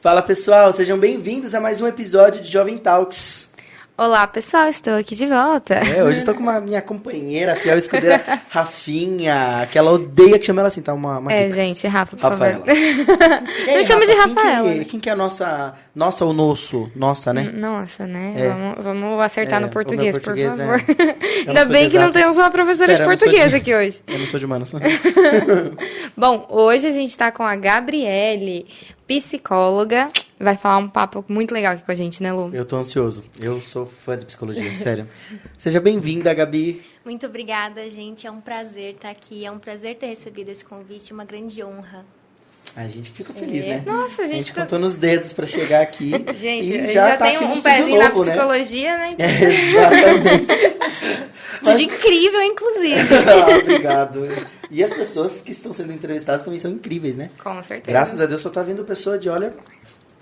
Fala pessoal, sejam bem-vindos a mais um episódio de Jovem Talks. Olá pessoal, estou aqui de volta. Hoje estou com minha companheira, a fiel escudeira, Rafinha, que ela odeia que chame ela assim, tá? Uma gente, Rafa, por Rafaela. favor. Aí, Não chama de Rafaela. Quem que é a nossa ou nosso? Nossa, né? Nossa, né? Vamos acertar no português, por favor. É. Ainda bem que não temos uma professora de português aqui hoje. Eu não sou de humanos. Bom, hoje a gente tá com a Gabriele, psicóloga. Vai falar um papo muito legal aqui com a gente, né, Lu? Eu tô ansioso. Eu sou fã de psicologia, sério. Seja bem-vinda, Gabi. Muito obrigada, gente. É um prazer estar aqui. É um prazer ter recebido esse convite. Uma grande honra. A gente fica feliz, né? Nossa, a gente contou nos dedos pra chegar aqui. Gente, e já tá tem um pezinho novo, na psicologia, né? Exatamente. Estúdio incrível, inclusive. Obrigado. E as pessoas que estão sendo entrevistadas também são incríveis, né? Com certeza. Graças a Deus só tá vindo pessoa de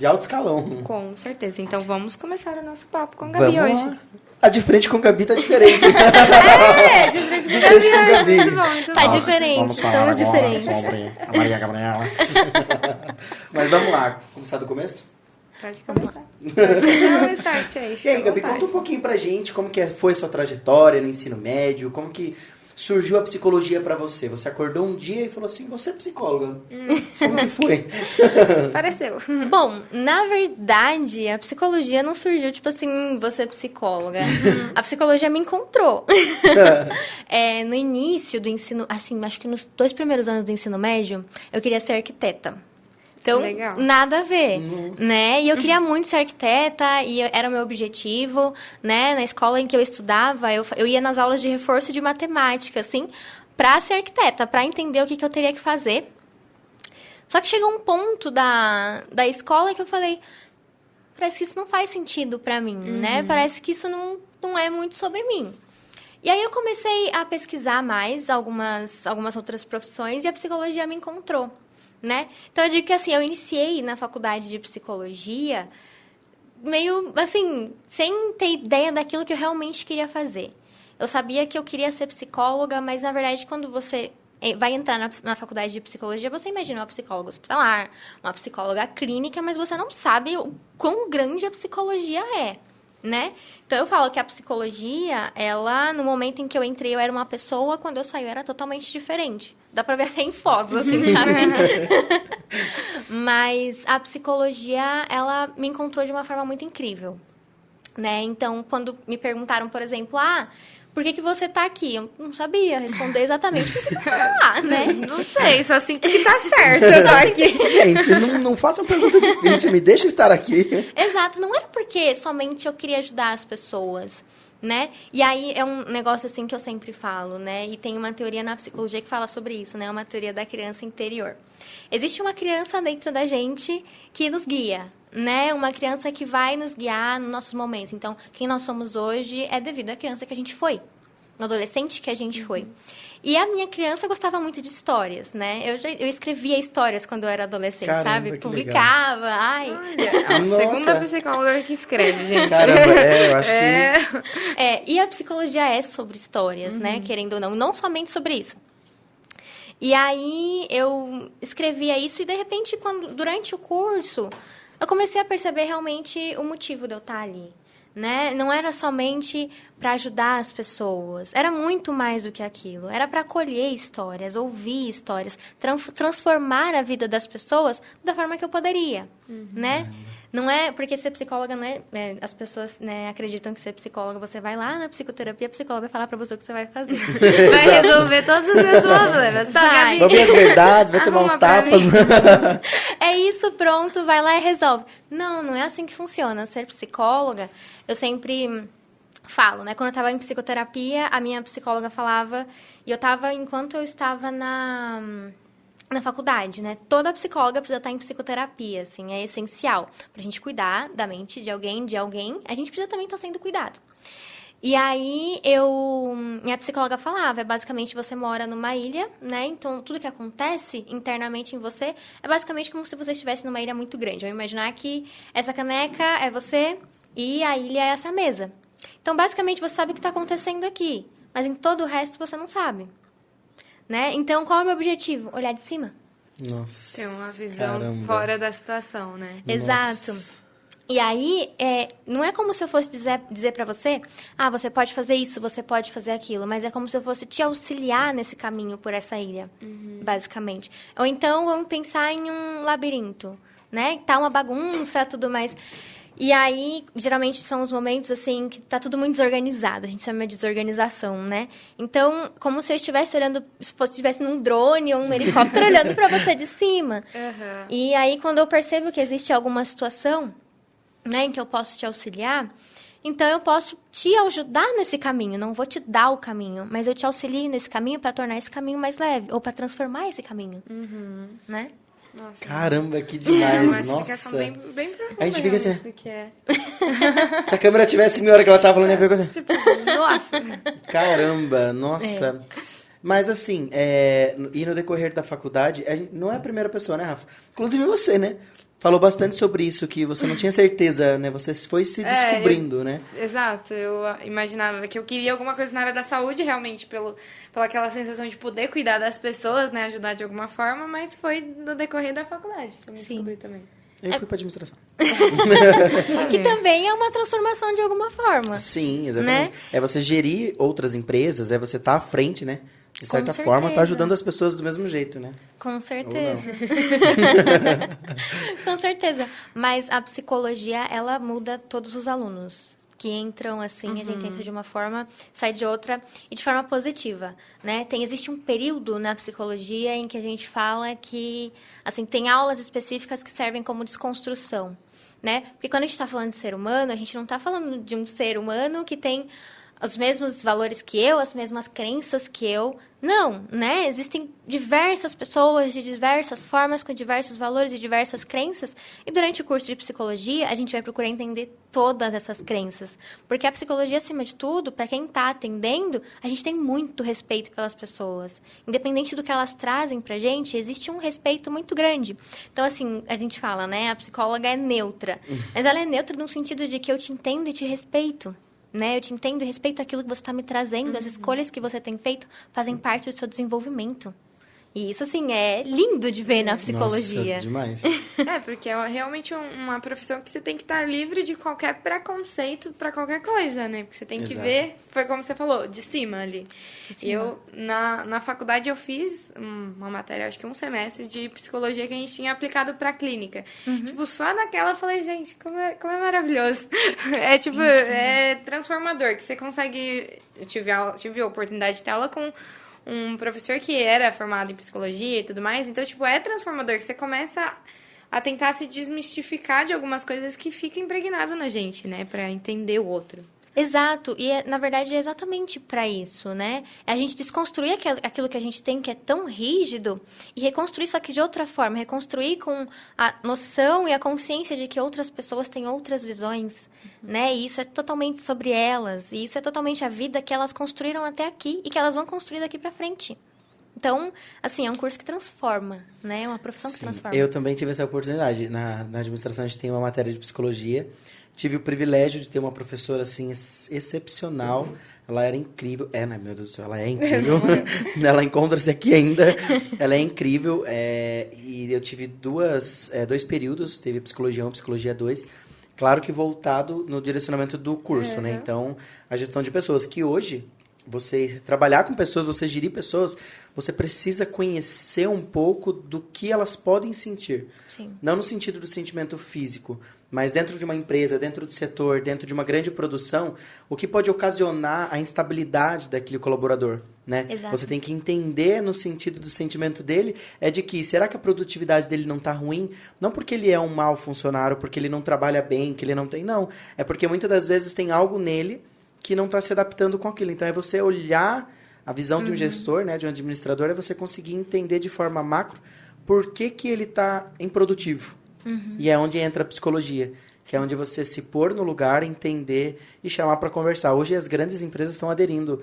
alto escalão. Com certeza. Então vamos começar o nosso papo com a Gabi hoje. Lá. A de frente com a Gabi tá diferente. De frente com a Gabi hoje. Muito bom, muito bom. Tá diferente, estamos diferentes. A Maria Gabriela. Mas vamos lá, começar do começo? Pode começar. Dá um start aí. E aí, Gabi, conta um pouquinho pra gente como que foi a sua trajetória no ensino médio, como que surgiu a psicologia pra você? Você acordou um dia e falou assim, você é psicóloga. Como que foi? Pareceu. Bom, na verdade, a psicologia não surgiu, tipo assim, você é psicóloga. A psicologia me encontrou. No início do ensino, assim, acho que nos 2 primeiros anos do ensino médio, eu queria ser arquiteta. Então, legal. Nada a ver, né? E eu queria muito ser arquiteta, e era o meu objetivo, né? Na escola em que eu estudava, eu ia nas aulas de reforço de matemática, assim, pra ser arquiteta, pra entender o que eu teria que fazer. Só que chegou um ponto da escola que eu falei, parece que isso não faz sentido pra mim, né? Parece que isso não é muito sobre mim. E aí eu comecei a pesquisar mais algumas outras profissões e a psicologia me encontrou. Né? Então, eu digo que, assim, eu iniciei na faculdade de psicologia meio, assim, sem ter ideia daquilo que eu realmente queria fazer. Eu sabia que eu queria ser psicóloga, mas, na verdade, quando você vai entrar na faculdade de psicologia, você imagina uma psicóloga hospitalar, uma psicóloga clínica, mas você não sabe o quão grande a psicologia é, né? Então, eu falo que a psicologia, ela, no momento em que eu entrei, eu era uma pessoa, quando eu saí, eu era totalmente diferente. Dá pra ver até em fotos, assim, sabe? Mas a psicologia, ela me encontrou de uma forma muito incrível, né? Então, quando me perguntaram, por exemplo, por que você tá aqui? Eu não sabia responder exatamente o que eu falar, né? Não sei, só sinto que tá certo eu tô aqui. Gente, não faça uma pergunta difícil, me deixa estar aqui. Exato, não era porque somente eu queria ajudar as pessoas, né? E aí é um negócio assim que eu sempre falo, né? E tem uma teoria na psicologia que fala sobre isso, né? Uma teoria da criança interior. Existe uma criança dentro da gente que nos guia, né? Uma criança que vai nos guiar nos nossos momentos. Então, quem nós somos hoje é devido à criança que a gente foi, no adolescente que a gente foi. E a minha criança gostava muito de histórias, né? Eu escrevia histórias quando eu era adolescente, Caramba, sabe? que Publicava, Olha, a segunda psicóloga que escreve, gente. Caramba, eu acho que... E a psicologia é sobre histórias, né? Querendo ou não somente sobre isso. E aí, eu escrevia isso e, de repente, durante o curso, eu comecei a perceber realmente o motivo de eu estar ali, né? Não era somente para ajudar as pessoas, era muito mais do que aquilo. Era para acolher histórias, ouvir histórias, transformar a vida das pessoas da forma que eu poderia, né? Não é porque ser psicóloga não é, as pessoas, né, acreditam que ser psicóloga você vai lá na psicoterapia, a psicóloga vai falar para você o que você vai fazer. Vai resolver todos os seus problemas. Tá, Gabi? Vai ver as verdades, vai tomar uns tapas. É isso, pronto, vai lá e resolve. Não é assim que funciona. Ser psicóloga, eu sempre falo, né? Quando eu estava em psicoterapia, a minha psicóloga falava, e enquanto eu estava na faculdade, né? Toda psicóloga precisa estar em psicoterapia, assim, é essencial. Pra gente cuidar da mente de alguém, a gente precisa também estar sendo cuidado. E aí, minha psicóloga falava, basicamente você mora numa ilha, né? Então, tudo que acontece internamente em você é basicamente como se você estivesse numa ilha muito grande. Vamos imaginar que essa caneca é você e a ilha é essa mesa. Então, basicamente, você sabe o que está acontecendo aqui, mas em todo o resto você não sabe. Né? Então, qual é o meu objetivo? Olhar de cima. Nossa. Ter uma visão Caramba. fora da situação, né? Exato. Nossa. E aí, não é como se eu fosse dizer para você, você pode fazer isso, você pode fazer aquilo, mas é como se eu fosse te auxiliar nesse caminho por essa ilha, basicamente. Ou então, vamos pensar em um labirinto, né? Tá uma bagunça, tudo mais. E aí, geralmente, são os momentos, assim, que tá tudo muito desorganizado. A gente chama de desorganização, né? Então, como se eu estivesse olhando, se eu estivesse num drone ou um helicóptero olhando para você de cima. Uhum. E aí, quando eu percebo que existe alguma situação, né, em que eu posso te auxiliar, então eu posso te ajudar nesse caminho. Não vou te dar o caminho, mas eu te auxilio nesse caminho para tornar esse caminho mais leve, ou para transformar esse caminho, né? Nossa. Caramba, que É uma demais. explicação Nossa. bem profunda. A gente fica assim, realmente, do que é. Se a câmera tivesse meia hora que ela tava falando, ia pegar assim. Tipo, nossa. Caramba, nossa. Mas assim, e no decorrer da faculdade, não é a primeira pessoa, né, Rafa? Inclusive você, né? Falou bastante sobre isso, que você não tinha certeza, né? Você foi se descobrindo, né? Exato, eu imaginava que eu queria alguma coisa na área da saúde, realmente, pela aquela sensação de poder cuidar das pessoas, né? Ajudar de alguma forma, mas foi no decorrer da faculdade que eu me descobri também. Eu fui pra administração. Que também é uma transformação de alguma forma. Sim, exatamente. Né? É você gerir outras empresas, é você estar à frente, né? De certa Com forma, tá certeza. ajudando as pessoas do mesmo jeito, né? Com certeza. Com certeza. Mas a psicologia, ela muda todos os alunos que entram assim, a gente entra de uma forma, sai de outra e de forma positiva, né? Existe um período na psicologia em que a gente fala que, assim, tem aulas específicas que servem como desconstrução, né? Porque quando a gente está falando de ser humano, a gente não está falando de um ser humano que tem os mesmos valores que eu, as mesmas crenças que eu. Não, né? Existem diversas pessoas de diversas formas, com diversos valores e diversas crenças. E durante o curso de psicologia, a gente vai procurar entender todas essas crenças. Porque a psicologia, acima de tudo, para quem está atendendo, a gente tem muito respeito pelas pessoas. Independente do que elas trazem pra gente, existe um respeito muito grande. Então, assim, a gente fala, né? A psicóloga é neutra. Mas ela é neutra no sentido de que eu te entendo e te respeito. Né? Eu te entendo e respeito aquilo que você está me trazendo. As escolhas que você tem feito fazem parte do seu desenvolvimento. E isso, assim, é lindo de ver na psicologia. Nossa, demais. Porque é realmente uma profissão que você tem que estar livre de qualquer preconceito pra qualquer coisa, né? Porque você tem que ver, foi como você falou, de cima ali. E eu, na faculdade, eu fiz uma matéria, acho que um semestre de psicologia que a gente tinha aplicado pra clínica. Tipo, só naquela eu falei, gente, como é maravilhoso. É transformador, que você consegue... Eu tive a oportunidade de ter aula com um professor que era formado em psicologia e tudo mais. Então, é transformador, que você começa a tentar se desmistificar de algumas coisas que ficam impregnadas na gente, né? Pra entender o outro. Exato. E, na verdade, é exatamente para isso, né? É a gente desconstruir aquilo que a gente tem que é tão rígido e reconstruir só que de outra forma. Reconstruir com a noção e a consciência de que outras pessoas têm outras visões, né? E isso é totalmente sobre elas. E isso é totalmente a vida que elas construíram até aqui e que elas vão construir daqui para frente. Então, assim, é um curso que transforma, né? É uma profissão que transforma. Eu também tive essa oportunidade. Na administração, a gente tem uma matéria de psicologia. Tive o privilégio de ter uma professora, assim, excepcional. Ela era incrível. Né, meu Deus do céu, ela é incrível. Ela encontra-se aqui ainda. Ela é incrível. E eu tive dois períodos. Teve Psicologia 1 e Psicologia 2. Claro que voltado no direcionamento do curso, né? Então, a gestão de pessoas, que hoje... Você trabalhar com pessoas, você gerir pessoas, você precisa conhecer um pouco do que elas podem sentir. Sim. Não no sentido do sentimento físico, mas dentro de uma empresa, dentro do setor, dentro de uma grande produção, o que pode ocasionar a instabilidade daquele colaborador, né? Exato. Você tem que entender no sentido do sentimento dele, é de que, será que a produtividade dele não está ruim? Não porque ele é um mau funcionário, porque ele não trabalha bem, que ele não tem, não. É porque muitas das vezes tem algo nele que não está se adaptando com aquilo. Então, é você olhar a visão de um gestor, né, de um administrador, é você conseguir entender de forma macro por que ele está improdutivo. E é onde entra a psicologia, que é onde você se pôr no lugar, entender e chamar para conversar. Hoje, as grandes empresas estão aderindo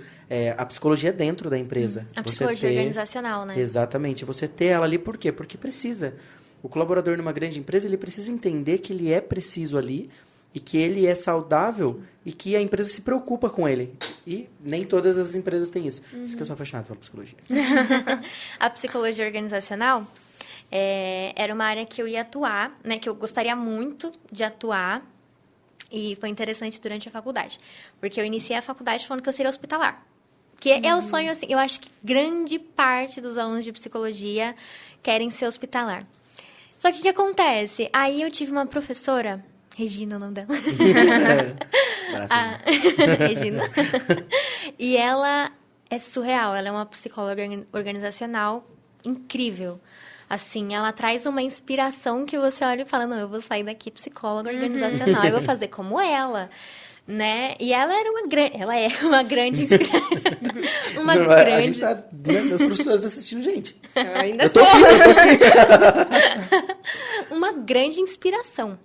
à psicologia dentro da empresa. A psicologia organizacional, né? Exatamente. Você ter ela ali, por quê? Porque precisa. O colaborador numa grande empresa, ele precisa entender que ele é preciso ali, e que ele é saudável e que a empresa se preocupa com ele. E nem todas as empresas têm isso. Por isso que eu sou apaixonado pela psicologia. A psicologia organizacional era uma área que eu ia atuar, né? Que eu gostaria muito de atuar. E foi interessante durante a faculdade. Porque eu iniciei a faculdade falando que eu seria hospitalar. Que é o sonho, assim, eu acho que grande parte dos alunos de psicologia querem ser hospitalar. Só que o que acontece? Aí eu tive uma professora, Regina, o nome dela. Regina. E ela é surreal, ela é uma psicóloga organizacional incrível. Assim, ela traz uma inspiração que você olha e fala, não, eu vou sair daqui psicóloga organizacional, eu vou fazer como ela. Né? E ela é uma grande inspiração. A gente tá vendo os professores assistindo gente. Eu ainda tô aqui. Uma grande inspiração,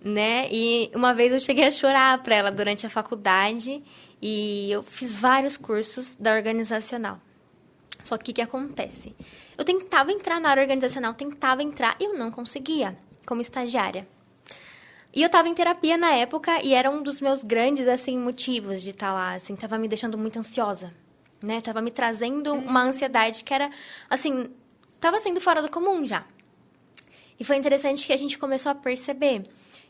né? E uma vez eu cheguei a chorar para ela durante a faculdade e eu fiz vários cursos da organizacional. Só que o que acontece? Eu tentava entrar na área organizacional, e eu não conseguia, como estagiária. E eu estava em terapia na época e era um dos meus grandes, assim, motivos de estar lá, assim, tava me deixando muito ansiosa, né? Tava me trazendo uma ansiedade que era, assim, tava sendo fora do comum já. E foi interessante que a gente começou a perceber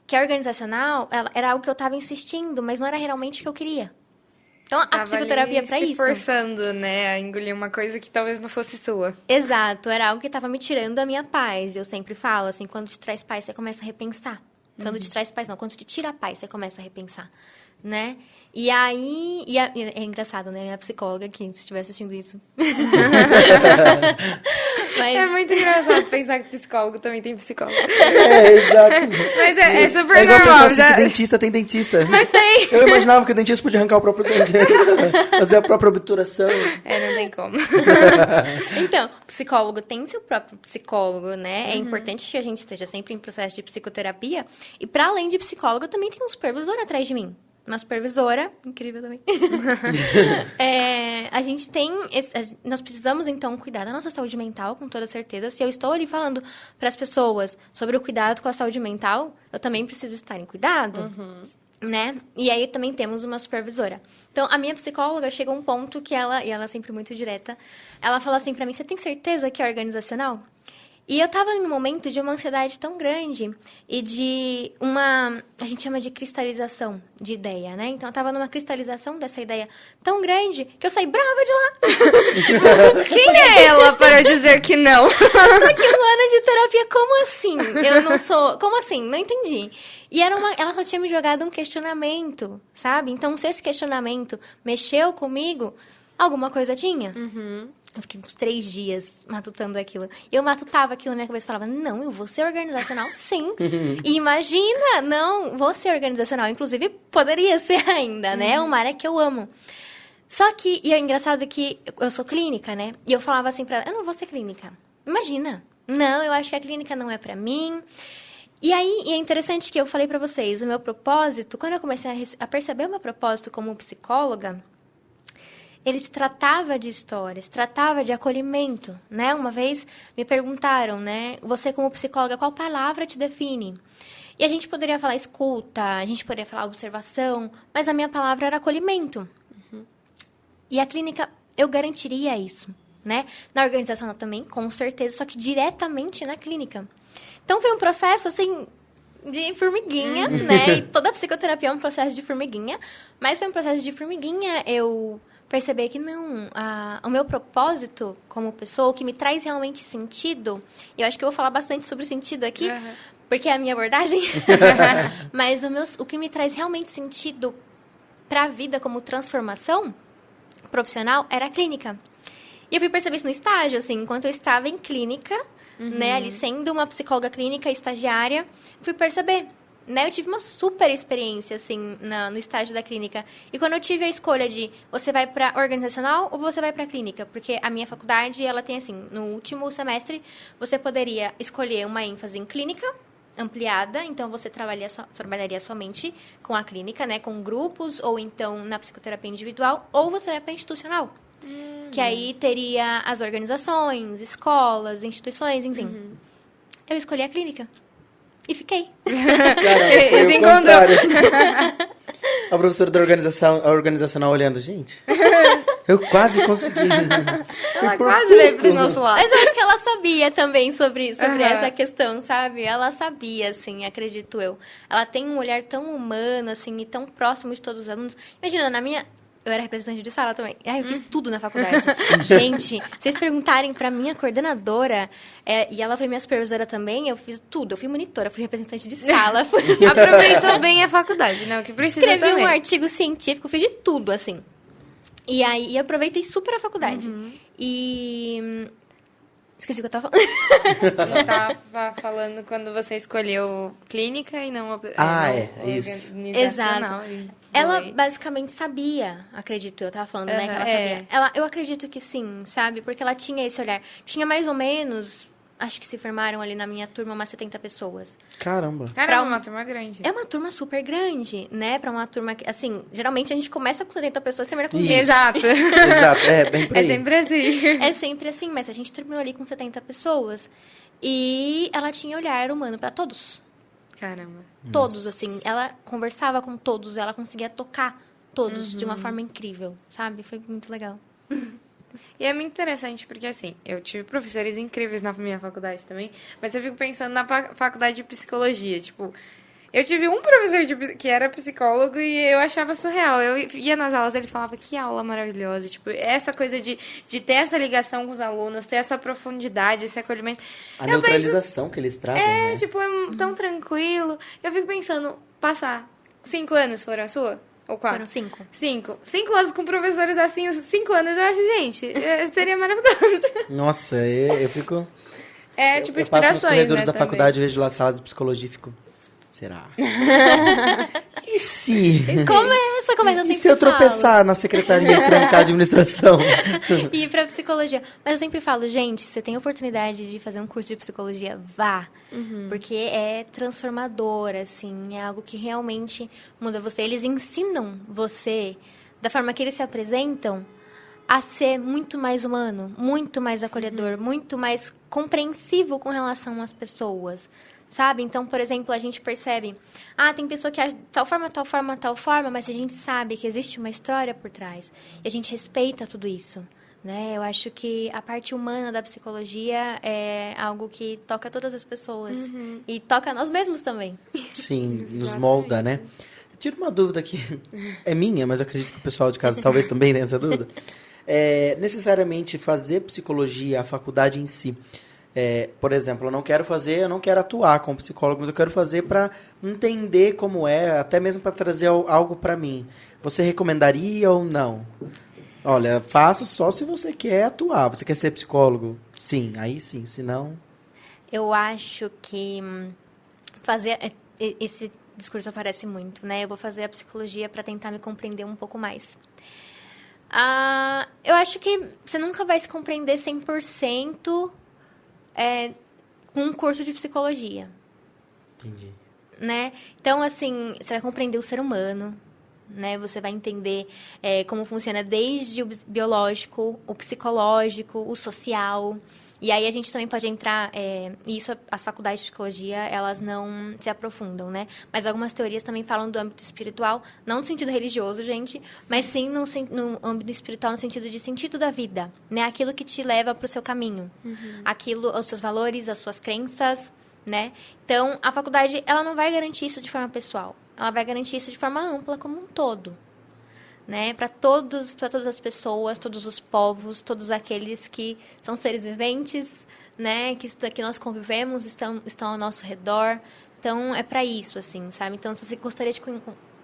que a organizacional era algo que eu estava insistindo, mas não era realmente o que eu queria. Então, a psicoterapia é para isso. Se forçando, né, a engolir uma coisa que talvez não fosse sua. Exato, era algo que estava me tirando a minha paz. Eu sempre falo, assim, quando te traz paz, você começa a repensar. Quando te traz paz, não. Quando te tira a paz, você começa a repensar, né? E aí... é engraçado, né? Minha psicóloga aqui, se estiver assistindo isso. Mas... É muito engraçado pensar que psicólogo também tem psicólogo. Exato. Mas é super igual normal. Assim, que dentista tem dentista. Mas tem. Eu imaginava que o dentista podia arrancar o próprio dente. Fazer a própria obturação. Não tem como. Então, psicólogo tem seu próprio psicólogo, né? É importante que a gente esteja sempre em processo de psicoterapia. E para além de psicólogo, eu também tenho um supervisor atrás de mim. Uma supervisora, incrível também. A gente tem... nós precisamos, então, cuidar da nossa saúde mental, com toda certeza. Se eu estou ali falando para as pessoas sobre o cuidado com a saúde mental, eu também preciso estar em cuidado, né? E aí também temos uma supervisora. Então, a minha psicóloga chegou a um ponto que ela é sempre muito direta, ela falou assim para mim, você tem certeza que é organizacional? E eu tava em um momento de uma ansiedade tão grande e de a gente chama de cristalização de ideia, né? Então, eu tava numa cristalização dessa ideia tão grande que eu saí brava de lá. Quem é ela para dizer que não? Só que 1 ano de terapia, como assim? Eu não sou... Como assim? Não entendi. E ela só tinha me jogado um questionamento, sabe? Então, se esse questionamento mexeu comigo, alguma coisa tinha. Eu fiquei uns 3 dias matutando aquilo. Eu matutava aquilo na minha cabeça e falava, não, eu vou ser organizacional, sim. E imagina, não, vou ser organizacional. Inclusive, poderia ser ainda, né? É uma área que eu amo. Só que, e é engraçado que eu sou clínica, né? E eu falava assim pra ela, eu não vou ser clínica. Imagina. Não, eu acho que a clínica não é pra mim. E aí, é interessante que eu falei pra vocês, o meu propósito, quando eu comecei a perceber o meu propósito como psicóloga, ele se tratava de histórias, tratava de acolhimento, né? Uma vez me perguntaram, né? Você como psicóloga, qual palavra te define? E a gente poderia falar escuta, a gente poderia falar observação, mas a minha palavra era acolhimento. E a clínica, eu garantiria isso, né? Na organização também, com certeza, só que diretamente na clínica. Então, foi um processo, assim, de formiguinha, né? E toda a psicoterapia é um processo de formiguinha, mas foi um processo de formiguinha, eu perceber que não, o meu propósito como pessoa, o que me traz realmente sentido, eu acho que eu vou falar bastante sobre sentido aqui, porque é a minha abordagem, mas o que me traz realmente sentido para a vida como transformação profissional era a clínica. E eu fui perceber isso no estágio, assim, enquanto eu estava em clínica, né, ali sendo uma psicóloga clínica estagiária, fui perceber. Né, eu tive uma super experiência, assim, no estágio da clínica. E quando eu tive a escolha de você vai para organizacional ou você vai para clínica? Porque a minha faculdade, ela tem, assim, no último semestre, você poderia escolher uma ênfase em clínica ampliada. Então, você trabalharia somente com a clínica, né, com grupos, ou então na psicoterapia individual, ou você vai para institucional. Que aí teria as organizações, escolas, instituições, enfim. Eu escolhi a clínica. E fiquei. Caramba, foi Se o encontrou. contrário. A professora da organizacional olhando, gente, eu quase consegui. Ela quase veio pro nosso lado. Mas eu acho que ela sabia também sobre Aham. essa questão, sabe? Ela sabia, assim, acredito eu. Ela tem um olhar tão humano, assim, e tão próximo de todos os alunos. Imagina, na minha... Eu era representante de sala também. Eu fiz tudo na faculdade. Gente, vocês perguntarem pra minha coordenadora, e ela foi minha supervisora também, eu fiz tudo. Eu fui monitora, fui representante de sala. Aproveitou bem a faculdade, né? O que precisa Escrevi também. um artigo científico, fiz de tudo, assim. E aí, eu aproveitei super a faculdade. E... Esqueci o que eu tava falando. A gente tava falando quando você escolheu clínica e não isso. organizacional. E Ela foi. basicamente sabia, acredito eu, tava falando, né, que ela sabia. Eu acredito que sim, sabe? Porque ela tinha esse olhar. Tinha mais ou menos, acho que se formaram ali na minha turma umas 70 pessoas. Caramba. Caramba, uma turma grande. É uma turma super grande, né? Pra uma turma que, assim, geralmente a gente começa com 70 pessoas e termina com Isso. 20. Exato. Exato, bem por É aí. sempre assim. É sempre assim, mas a gente terminou ali com 70 pessoas. E ela tinha olhar humano pra todos. Caramba. Todos, assim. Ela conversava com todos, ela conseguia tocar todos de uma forma incrível, sabe? Foi muito legal. E é muito interessante porque, assim, eu tive professores incríveis na minha faculdade também, mas eu fico pensando na faculdade de psicologia. Tipo, eu tive um professor que era psicólogo e eu achava surreal. Eu ia nas aulas, ele falava que aula maravilhosa. Tipo, essa coisa de ter essa ligação com os alunos, ter essa profundidade, esse acolhimento. A neutralização que eles trazem, né? Tipo, é tão tranquilo. Eu fico pensando, passar 5 anos foram a sua? Ou 4? Foram 5. 5 anos com professores assim, os 5 anos eu acho, gente, seria maravilhoso. Nossa, eu fico... É, tipo, eu passo nos inspirações, corredores né, da também. faculdade, vejo lá salas de psicologia e fico... Será? E se... Começa, eu E sempre se eu falo. tropeçar na secretaria e trancar a administração? E ir pra psicologia. Mas eu sempre falo, gente, você tem oportunidade de fazer um curso de psicologia, vá. Porque é transformador, assim, é algo que realmente muda você. Eles ensinam você, da forma que eles se apresentam, a ser muito mais humano, muito mais acolhedor, muito mais compreensivo com relação às pessoas. Sabe? Então, por exemplo, a gente percebe... tem pessoa que age de tal forma, mas a gente sabe que existe uma história por trás. E a gente respeita tudo isso, né? Eu acho que a parte humana da psicologia é algo que toca todas as pessoas. E toca nós mesmos também. Sim, nos molda, né? Tira uma dúvida aqui. É minha, mas eu acredito que o pessoal de casa talvez também tenha essa dúvida. Necessariamente fazer psicologia, a faculdade em si... por exemplo, eu não quero atuar como psicólogo, mas eu quero fazer para entender como é, até mesmo para trazer algo para mim. Você recomendaria ou não? Olha, faça só se você quer atuar. Você quer ser psicólogo? Sim, aí sim, se não... Eu acho que fazer... Esse discurso aparece muito, né? Eu vou fazer a psicologia para tentar me compreender um pouco mais. Eu acho que você nunca vai se compreender 100%... com um curso de psicologia. Entendi. Né? Então, assim, você vai compreender o ser humano, né? Você vai entender como funciona desde o biológico, o psicológico, o social. E aí a gente também pode entrar... isso, as faculdades de psicologia, elas não se aprofundam, né? Mas algumas teorias também falam do âmbito espiritual, não no sentido religioso, gente, mas sim no âmbito espiritual, no sentido de sentido da vida, né? Aquilo que te leva para o seu caminho. Aquilo, os seus valores, as suas crenças, né? Então, a faculdade, ela não vai garantir isso de forma pessoal. Ela vai garantir isso de forma ampla, como um todo. Né? Para todas as pessoas, todos os povos, todos aqueles que são seres viventes, né? Que nós convivemos, estão ao nosso redor. Então, é para isso, assim, sabe? Então, se você gostaria de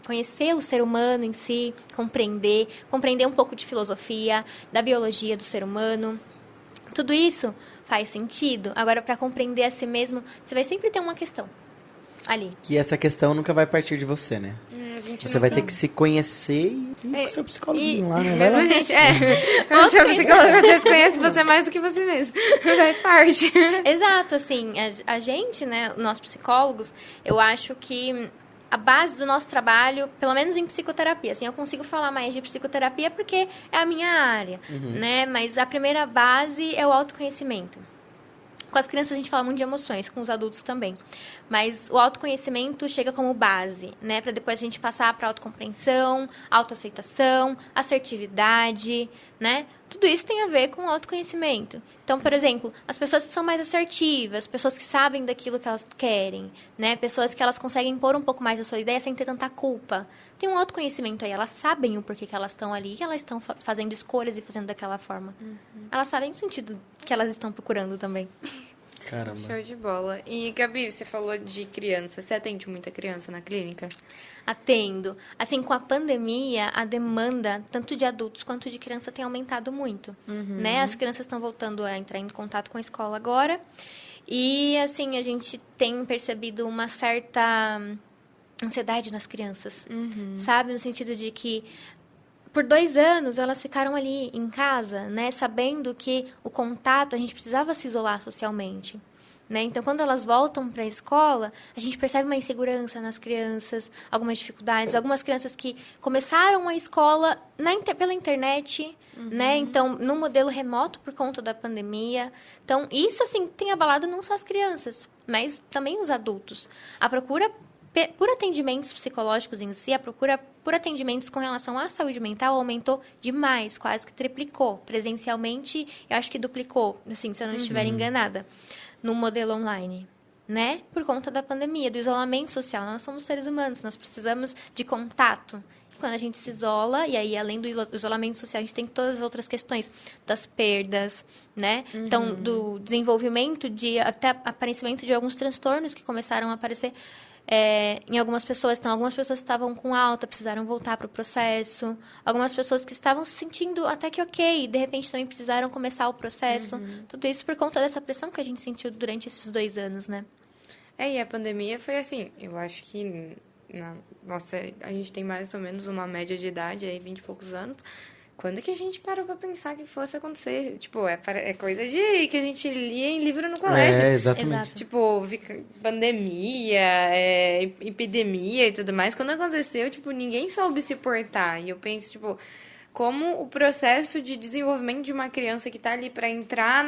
conhecer o ser humano em si, compreender um pouco de filosofia, da biologia do ser humano, tudo isso faz sentido. Agora, para compreender a si mesmo, você vai sempre ter uma questão ali. Que essa questão nunca vai partir de você, né? Você vai ter que se conhecer e ir com o seu psicólogo lá, né? Vai lá. Mesmo o seu psicólogo às vezes conhece você mais do que você mesmo. Faz parte. Exato, assim, a gente, né, nós psicólogos, eu acho que a base do nosso trabalho, pelo menos em psicoterapia, assim, eu consigo falar mais de psicoterapia porque é a minha área, né? Mas a primeira base é o autoconhecimento. Com as crianças a gente fala muito de emoções, com os adultos também. Mas o autoconhecimento chega como base, né? Para depois a gente passar para autocompreensão, autoaceitação, assertividade, né? Tudo isso tem a ver com o autoconhecimento. Então, por exemplo, as pessoas que são mais assertivas, pessoas que sabem daquilo que elas querem, né? Pessoas que elas conseguem impor um pouco mais a sua ideia sem ter tanta culpa. Tem um autoconhecimento aí, elas sabem o porquê que elas estão ali, que elas estão fazendo escolhas e fazendo daquela forma. Elas sabem o sentido que elas estão procurando também. Caramba. Show de bola. E, Gabi, você falou de criança. Você atende muita criança na clínica? Atendo. Assim, com a pandemia, a demanda, tanto de adultos quanto de criança, tem aumentado muito, né? As crianças estão voltando a entrar em contato com a escola agora. E, assim, a gente tem percebido uma certa ansiedade nas crianças, sabe? No sentido de que por 2 anos, elas ficaram ali em casa, né? Sabendo que o contato, a gente precisava se isolar socialmente, né? Então, quando elas voltam para a escola, a gente percebe uma insegurança nas crianças, algumas dificuldades. Algumas crianças que começaram a escola pela internet, né? Então, no modelo remoto por conta da pandemia. Então, isso, assim, tem abalado não só as crianças, mas também os adultos. A procura por atendimentos psicológicos em si, a procura por atendimentos com relação à saúde mental aumentou demais, quase que triplicou. Presencialmente, eu acho que duplicou, assim, se eu não estiver enganada, no modelo online, né? Por conta da pandemia, do isolamento social. Nós somos seres humanos, nós precisamos de contato. Quando a gente se isola, e aí, além do isolamento social, a gente tem todas as outras questões das perdas, né? Então, do desenvolvimento, até aparecimento de alguns transtornos que começaram a aparecer em algumas pessoas. Então, algumas pessoas estavam com alta, precisaram voltar para o processo. Algumas pessoas que estavam se sentindo até que ok, de repente também precisaram começar o processo. Tudo isso por conta dessa pressão que a gente sentiu durante esses 2 anos, né? E a pandemia foi assim, eu acho que... Nossa, a gente tem mais ou menos uma média de idade, aí 20 e poucos anos. Quando que a gente parou pra pensar que fosse acontecer? Tipo, é coisa que a gente lia em livro no colégio. Exatamente. Exato. Tipo, pandemia, epidemia e tudo mais. Quando aconteceu, tipo, ninguém soube se portar. E eu penso, tipo, como o processo de desenvolvimento de uma criança que tá ali pra entrar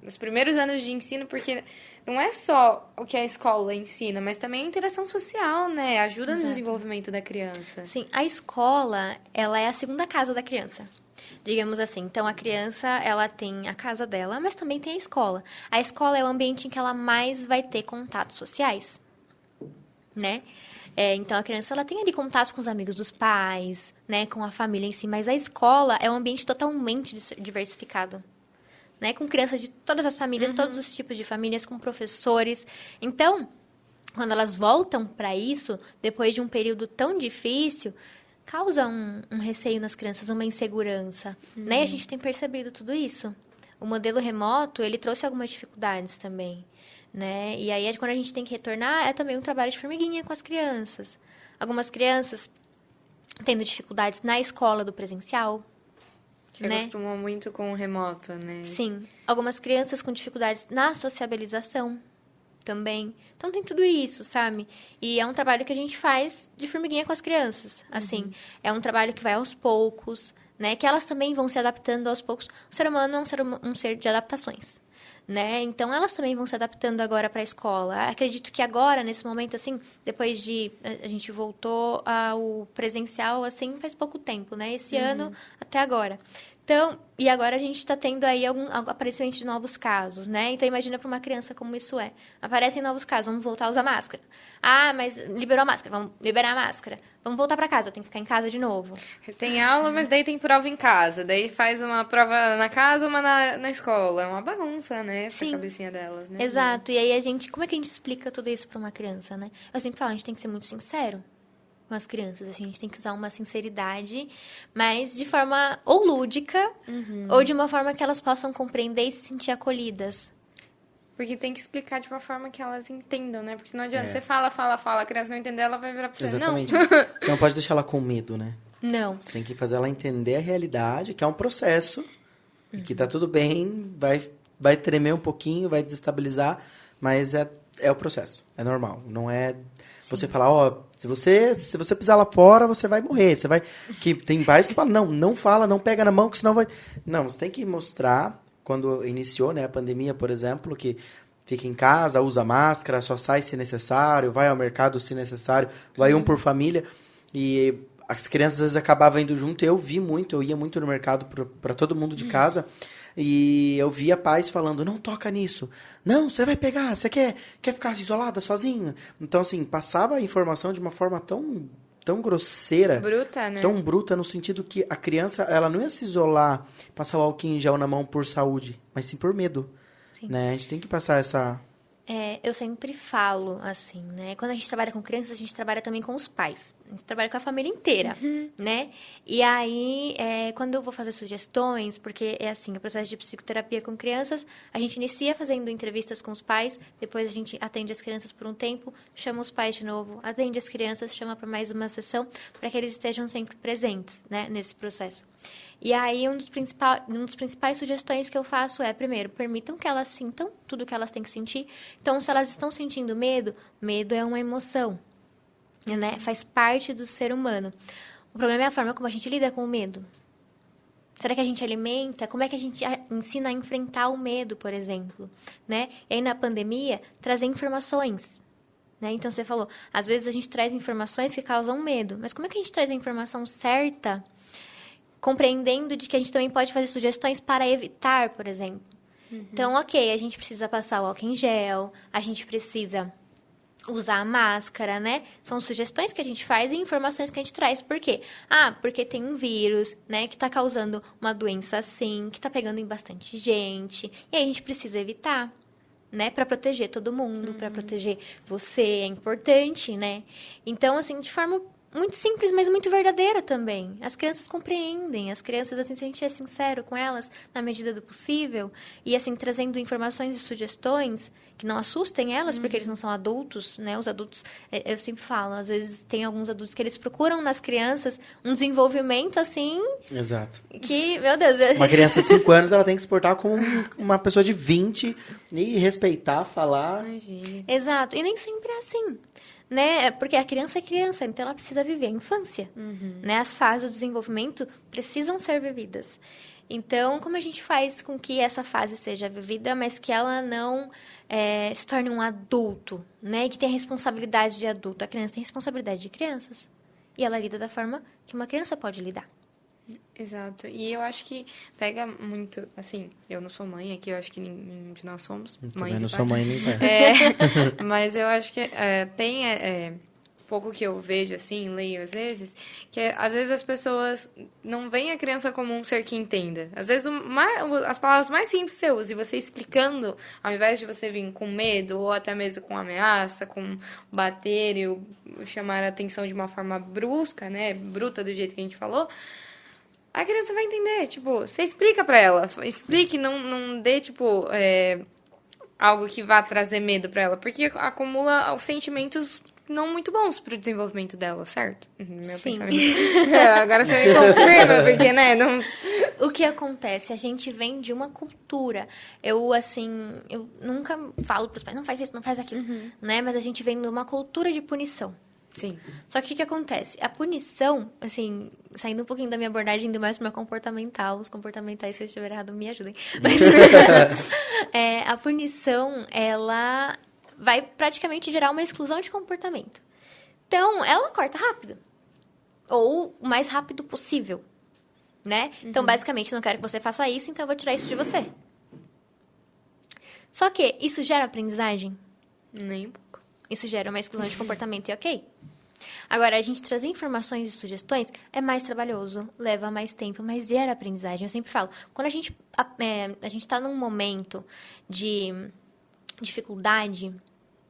nos primeiros anos de ensino, porque não é só o que a escola ensina, mas também a interação social, né? Ajuda no desenvolvimento da criança. Sim, a escola, ela é a segunda casa da criança, digamos assim. Então, a criança, ela tem a casa dela, mas também tem a escola. A escola é o ambiente em que ela mais vai ter contatos sociais, né? Então, a criança, ela tem ali contato com os amigos dos pais, né? Com a família em si, mas a escola é um ambiente totalmente diversificado, né? Com crianças de todas as famílias, todos os tipos de famílias, com professores. Então, quando elas voltam para isso, depois de um período tão difícil, causa um receio nas crianças, uma insegurança, né? E a gente tem percebido tudo isso. O modelo remoto, ele trouxe algumas dificuldades também, né? E aí, quando a gente tem que retornar, é também um trabalho de formiguinha com as crianças. Algumas crianças tendo dificuldades na escola do presencial, Que acostumou muito com o remoto, né? Sim. Algumas crianças com dificuldades na sociabilização também. Então, tem tudo isso, sabe? E é um trabalho que a gente faz de formiguinha com as crianças. Assim, é um trabalho que vai aos poucos, né? Que elas também vão se adaptando aos poucos. O ser humano é um ser de adaptações, né? Então, elas também vão se adaptando agora para a escola. Acredito que agora, nesse momento, assim, depois de... A gente voltou ao presencial, assim, faz pouco tempo, né? Esse ano até agora. Então, e agora a gente está tendo aí algum aparecimento de novos casos, né? Então, imagina para uma criança como isso é. Aparecem novos casos, vamos voltar a usar máscara. Ah, mas liberou a máscara, vamos liberar a máscara. Vamos voltar para casa, tem que ficar em casa de novo. Tem aula, mas daí tem prova em casa. Daí faz uma prova na casa, uma na escola. É uma bagunça, né? Pra cabecinha delas, né? Exato. E aí, como é que a gente explica tudo isso para uma criança, né? Eu sempre falo, a gente tem que ser muito sincero com as crianças, assim, a gente tem que usar uma sinceridade, mas de forma ou lúdica, ou de uma forma que elas possam compreender e se sentir acolhidas. Porque tem que explicar de uma forma que elas entendam, né? Porque não adianta, você fala, a criança não entender, ela vai virar pra você. Exatamente. Não. Você não pode deixar ela com medo, né? Não. Você tem que fazer ela entender a realidade, que é um processo, e que tá tudo bem, vai tremer um pouquinho, vai desestabilizar, mas é o processo, é normal, não é... Você falar, se você pisar lá fora, você vai morrer. Que tem pais que falam, não fala, não pega na mão, que senão vai... Não, você tem que mostrar quando iniciou, né, a pandemia, por exemplo, que fica em casa, usa máscara, só sai se necessário, vai ao mercado se necessário, vai um por família. E as crianças às vezes acabavam indo junto. Eu ia muito no mercado para todo mundo de casa. E eu via pais falando, não toca nisso. Não, você vai pegar, você quer ficar isolada, sozinha? Então, assim, passava a informação de uma forma tão grosseira. Bruta, né? Tão bruta no sentido que a criança, ela não ia se isolar, passar o álcool em gel na mão por saúde, mas sim por medo. Sim. Né? A gente tem que passar essa... Eu sempre falo, assim, né? Quando a gente trabalha com crianças, a gente trabalha também com os pais. A gente trabalha com a família inteira, né? E aí, quando eu vou fazer sugestões, porque é assim, o processo de psicoterapia com crianças, a gente inicia fazendo entrevistas com os pais, depois a gente atende as crianças por um tempo, chama os pais de novo, atende as crianças, chama para mais uma sessão, para que eles estejam sempre presentes, né? Nesse processo. E aí, um dos principais sugestões que eu faço é, primeiro, permitam que elas sintam tudo que elas têm que sentir. Então, se elas estão sentindo medo, medo é uma emoção, né? Faz parte do ser humano. O problema é a forma como a gente lida com o medo. Será que a gente alimenta? Como é que a gente ensina a enfrentar o medo, por exemplo? Né? E aí, na pandemia, trazer informações. Né? Então, você falou, às vezes a gente traz informações que causam medo. Mas como é que a gente traz a informação certa, compreendendo de que a gente também pode fazer sugestões para evitar, por exemplo? Então, ok, a gente precisa passar o álcool em gel, a gente precisa usar a máscara, né? São sugestões que a gente faz e informações que a gente traz. Por quê? Porque tem um vírus, né? Que tá causando uma doença assim, que tá pegando em bastante gente. E aí a gente precisa evitar, né? Para proteger todo mundo, para proteger você, é importante, né? Então, assim, de forma muito simples, mas muito verdadeira também. As crianças compreendem, as crianças, assim, se a gente é sincero com elas, na medida do possível, e, assim, trazendo informações e sugestões que não assustem elas, porque eles não são adultos, né? Os adultos, eu sempre falo, às vezes tem alguns adultos que eles procuram nas crianças um desenvolvimento, assim... Exato. Que, meu Deus... Uma criança de 5 anos, ela tem que se portar como uma pessoa de 20 e respeitar, falar... Imagina. Exato, e nem sempre é assim. Né? Porque a criança é criança, então ela precisa viver a infância. Né? As fases do desenvolvimento precisam ser vividas. Então, como a gente faz com que essa fase seja vivida, mas que ela não se torne um adulto, né? E que tenha responsabilidade de adulto. A criança tem responsabilidade de crianças. E ela lida da forma que uma criança pode lidar. Exato. E eu acho que pega muito, assim, eu não sou mãe aqui, eu acho que nenhum de nós somos mães. Eu não sou mãe nem pai. Mas eu acho que tem pouco que eu vejo, assim, leio às vezes, que às vezes as pessoas não veem a criança como um ser que entenda. Às vezes as palavras mais simples que você usa, e você explicando, ao invés de você vir com medo, ou até mesmo com ameaça, com bater e chamar a atenção de uma forma brusca, né, bruta do jeito que a gente falou, a criança vai entender, tipo, você explica pra ela, explique, não dê, tipo, algo que vá trazer medo pra ela, porque acumula os sentimentos não muito bons pro desenvolvimento dela, certo? Meu Sim. pensamento. Agora você me confirma, porque, né, não... O que acontece? A gente vem de uma cultura. Eu nunca falo pros pais, não faz isso, não faz aquilo, né? Mas a gente vem de uma cultura de punição. Sim. Só que o que acontece? A punição, assim, saindo um pouquinho da minha abordagem, indo mais para o meu comportamental, os comportamentais, se eu estiver errado, me ajudem. Mas a punição, ela vai praticamente gerar uma exclusão de comportamento. Então, ela corta rápido. Ou o mais rápido possível, né? Então, basicamente, não quero que você faça isso, então eu vou tirar isso de você. Só que isso gera aprendizagem? Nem um pouco. Isso gera uma exclusão de comportamento e ok. Agora, a gente trazer informações e sugestões é mais trabalhoso, leva mais tempo, mas gera aprendizagem. Eu sempre falo, quando a gente está num momento de dificuldade,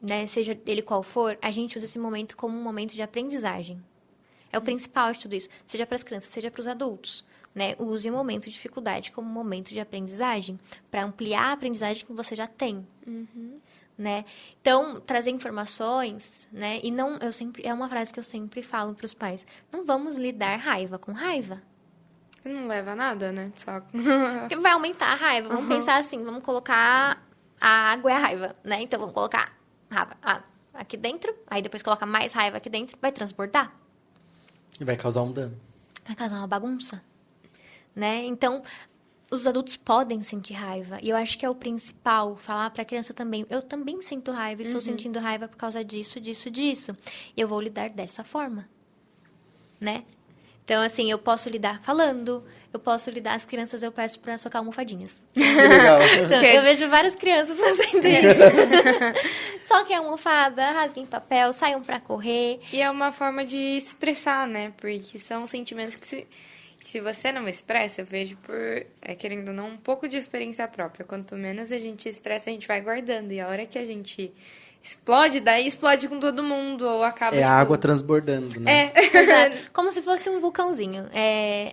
né, seja ele qual for, a gente usa esse momento como um momento de aprendizagem. É o principal de tudo isso, seja para as crianças, seja para os adultos. Né? Use o momento de dificuldade como um momento de aprendizagem, para ampliar a aprendizagem que você já tem. Né? Então, trazer informações, né? E não, é uma frase que eu sempre falo para os pais: não vamos lidar raiva com raiva. Não leva a nada, né? Só... Porque vai aumentar a raiva. Vamos pensar assim, vamos colocar a água e a raiva, né? Então, vamos colocar raiva aqui dentro, aí depois coloca mais raiva aqui dentro, vai transbordar. E vai causar um dano. Vai causar uma bagunça, né? Então, os adultos podem sentir raiva. E eu acho que é o principal, falar pra criança também. Eu também sinto raiva, estou sentindo raiva por causa disso, disso, disso. E eu vou lidar dessa forma, né? Então, assim, eu posso lidar falando, eu posso lidar... As crianças eu peço pra socar almofadinhas. Que legal. Então, eu vejo várias crianças fazendo isso. Soquem a almofada, rasguem papel, saiam pra correr. E é uma forma de expressar, né? Porque são sentimentos que se você não expressa, eu vejo querendo ou não, um pouco de experiência própria. Quanto menos a gente expressa, a gente vai guardando. E a hora que a gente explode, daí explode com todo mundo, ou acaba... É a água transbordando, né? Exato. Como se fosse um vulcãozinho.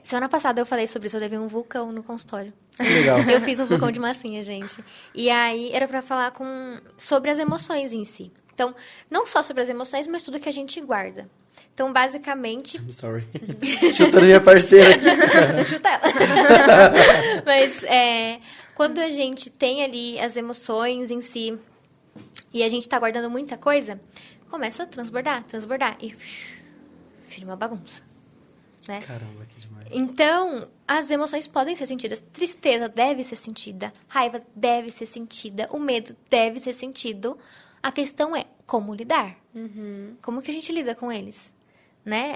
Semana passada eu falei sobre isso, eu levei um vulcão no consultório. Legal. Eu fiz um vulcão de massinha, gente. E aí, era pra falar sobre as emoções em si. Então, não só sobre as emoções, mas tudo que a gente guarda. Então, basicamente... I'm sorry. Chutando minha parceira aqui. Chuta ela. Mas, quando a gente tem ali as emoções em si, e a gente tá guardando muita coisa, começa a transbordar. E vira uma bagunça, né? Caramba, que demais. Então, as emoções podem ser sentidas. Tristeza deve ser sentida. Raiva deve ser sentida. O medo deve ser sentido. A questão é como lidar. Como que a gente lida com eles? Né?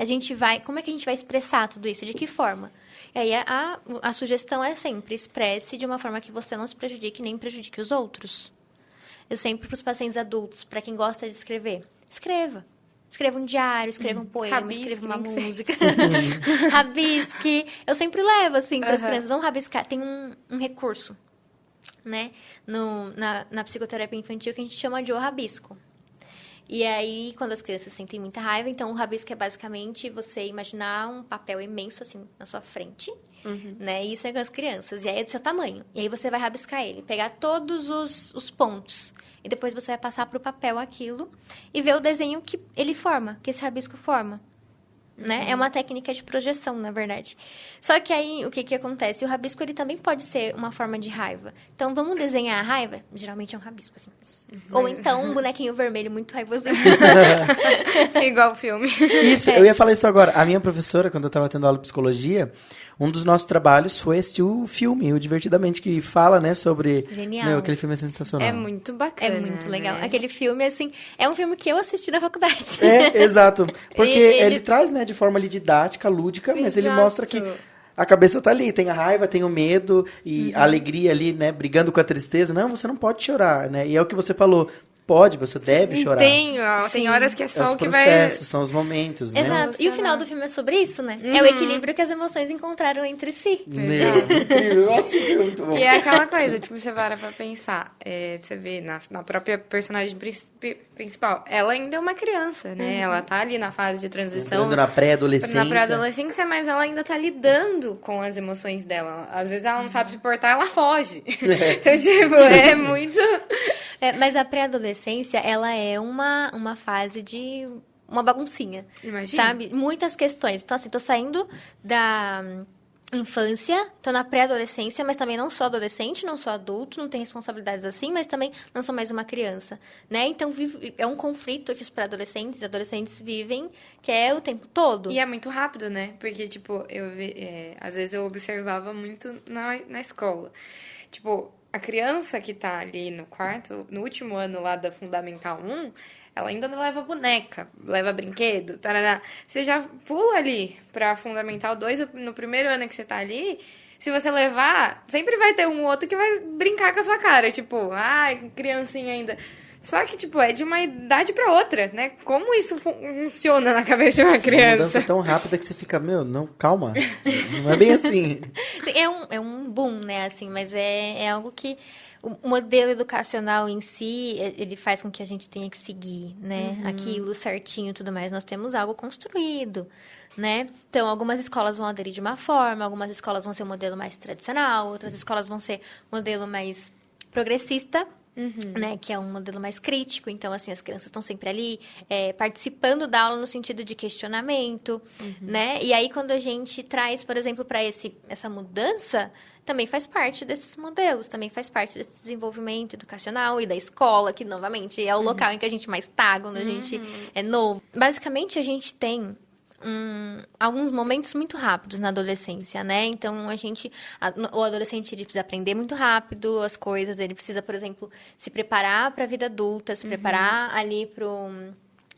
Como é que a gente vai expressar tudo isso? De que forma? E aí, a sugestão é sempre, expresse de uma forma que você não se prejudique nem prejudique os outros. Eu sempre, para os pacientes adultos, para quem gosta de escrever, escreva. Escreva um diário, escreva um poema, Rabisque, escreva uma música. Rabisque. Eu sempre levo, assim, para as crianças. Vamos rabiscar. Tem um recurso, né? Na psicoterapia infantil que a gente chama de o rabisco. E aí, quando as crianças sentem muita raiva, então o rabisco é basicamente você imaginar um papel imenso, assim, na sua frente, né? E isso é com as crianças. E aí é do seu tamanho. E aí você vai rabiscar ele, pegar todos os pontos. E depois você vai passar para o papel aquilo e ver o desenho que ele forma, que esse rabisco forma. Né? É uma técnica de projeção, na verdade. Só que aí, o que acontece? O rabisco, ele também pode ser uma forma de raiva. Então, vamos desenhar a raiva? Geralmente é um rabisco, assim. Ou então, um bonequinho vermelho muito raivosinho. Igual o filme. Isso, eu ia falar isso agora. A minha professora, quando eu estava tendo aula de psicologia, um dos nossos trabalhos foi assistir o filme, o Divertidamente, que fala, né, sobre... Genial. Meu, aquele filme é sensacional. É muito bacana. É muito legal. Né? Aquele filme, assim, é um filme que eu assisti na faculdade. Exato. Porque ele traz, né, de forma ali didática, lúdica, mas ele mostra que a cabeça tá ali, tem a raiva, tem o medo e a alegria ali, né, brigando com a tristeza. Não, você não pode chorar, né? E é o que você falou. Pode, você deve chorar. Tem horas que é só os o que vai... processos, são os momentos, né? Exato. E o final do filme é sobre isso, né? É o equilíbrio que as emoções encontraram entre si. Incrível. Nossa, é muito bom. E é aquela coisa, tipo, você para pra pensar. Você vê na própria personagem principal, ela ainda é uma criança, né? Ela tá ali na fase de transição. Entrando na pré-adolescência. Na pré-adolescência, mas ela ainda tá lidando com as emoções dela. Às vezes ela não sabe se portar, ela foge. Então, tipo, é muito... Mas a pré-adolescência, ela é uma fase de uma baguncinha. Imagina. Sabe? Muitas questões. Então, assim, tô saindo da infância, tô na pré-adolescência, mas também não sou adolescente, não sou adulto, não tenho responsabilidades assim, mas também não sou mais uma criança, né? Então, é um conflito que os pré-adolescentes e adolescentes vivem, que é o tempo todo. E é muito rápido, né? Porque, tipo, às vezes eu observava muito na escola. Tipo, a criança que tá ali no último ano lá da Fundamental 1, ela ainda não leva boneca, leva brinquedo, tarará. Você já pula ali pra Fundamental 2, no primeiro ano que você tá ali, se você levar, sempre vai ter um outro que vai brincar com a sua cara. Tipo, criancinha ainda. Só que, tipo, é de uma idade pra outra, né? Como isso funciona na cabeça de uma criança? Uma mudança tão rápida que você fica, não, calma. Não é bem assim. É um boom, né, assim, mas é algo que o modelo educacional em si, ele faz com que a gente tenha que seguir, né? Aquilo certinho e tudo mais. Nós temos algo construído, né? Então, algumas escolas vão aderir de uma forma, algumas escolas vão ser um modelo mais tradicional, outras escolas vão ser um modelo mais progressista, né, que é um modelo mais crítico. Então, assim, as crianças estão sempre ali participando da aula no sentido de questionamento, né? E aí, quando a gente traz, por exemplo, para essa mudança, também faz parte desses modelos, também faz parte desse desenvolvimento educacional e da escola, que, novamente, é o local em que a gente mais tá, quando a gente é novo. Basicamente, a gente tem alguns momentos muito rápidos na adolescência, né? Então, o adolescente ele precisa aprender muito rápido as coisas, ele precisa, por exemplo, se preparar para a vida adulta, se preparar ali para o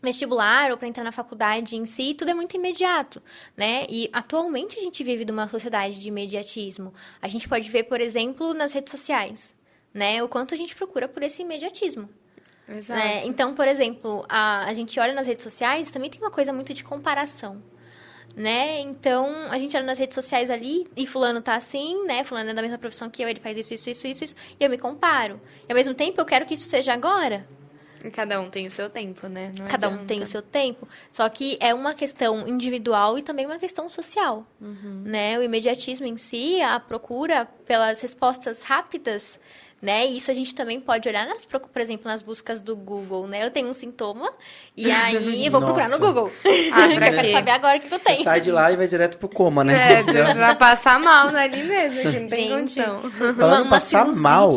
vestibular ou para entrar na faculdade em si, tudo é muito imediato, né? E atualmente a gente vive numa sociedade de imediatismo. A gente pode ver, por exemplo, nas redes sociais, né? O quanto a gente procura por esse imediatismo. Exato. Né? Então, por exemplo, a gente olha nas redes sociais, também tem uma coisa muito de comparação, né? Então, a gente olha nas redes sociais ali e fulano tá assim, né? Fulano é da mesma profissão que eu, ele faz isso, e eu me comparo. E ao mesmo tempo, eu quero que isso seja agora. E cada um tem o seu tempo, né? Não Cada um tem o seu tempo. Só que é uma questão individual e também uma questão social, né? O imediatismo em si, a procura pelas respostas rápidas, né? E isso a gente também pode olhar, por exemplo, nas buscas do Google, né? Eu tenho um sintoma e aí eu vou procurar no Google. Eu quero saber agora o que eu tenho. Você sai de lá e vai direto pro coma, né? Você vai passar mal ali mesmo, que não tem condição. Falando em passar mal,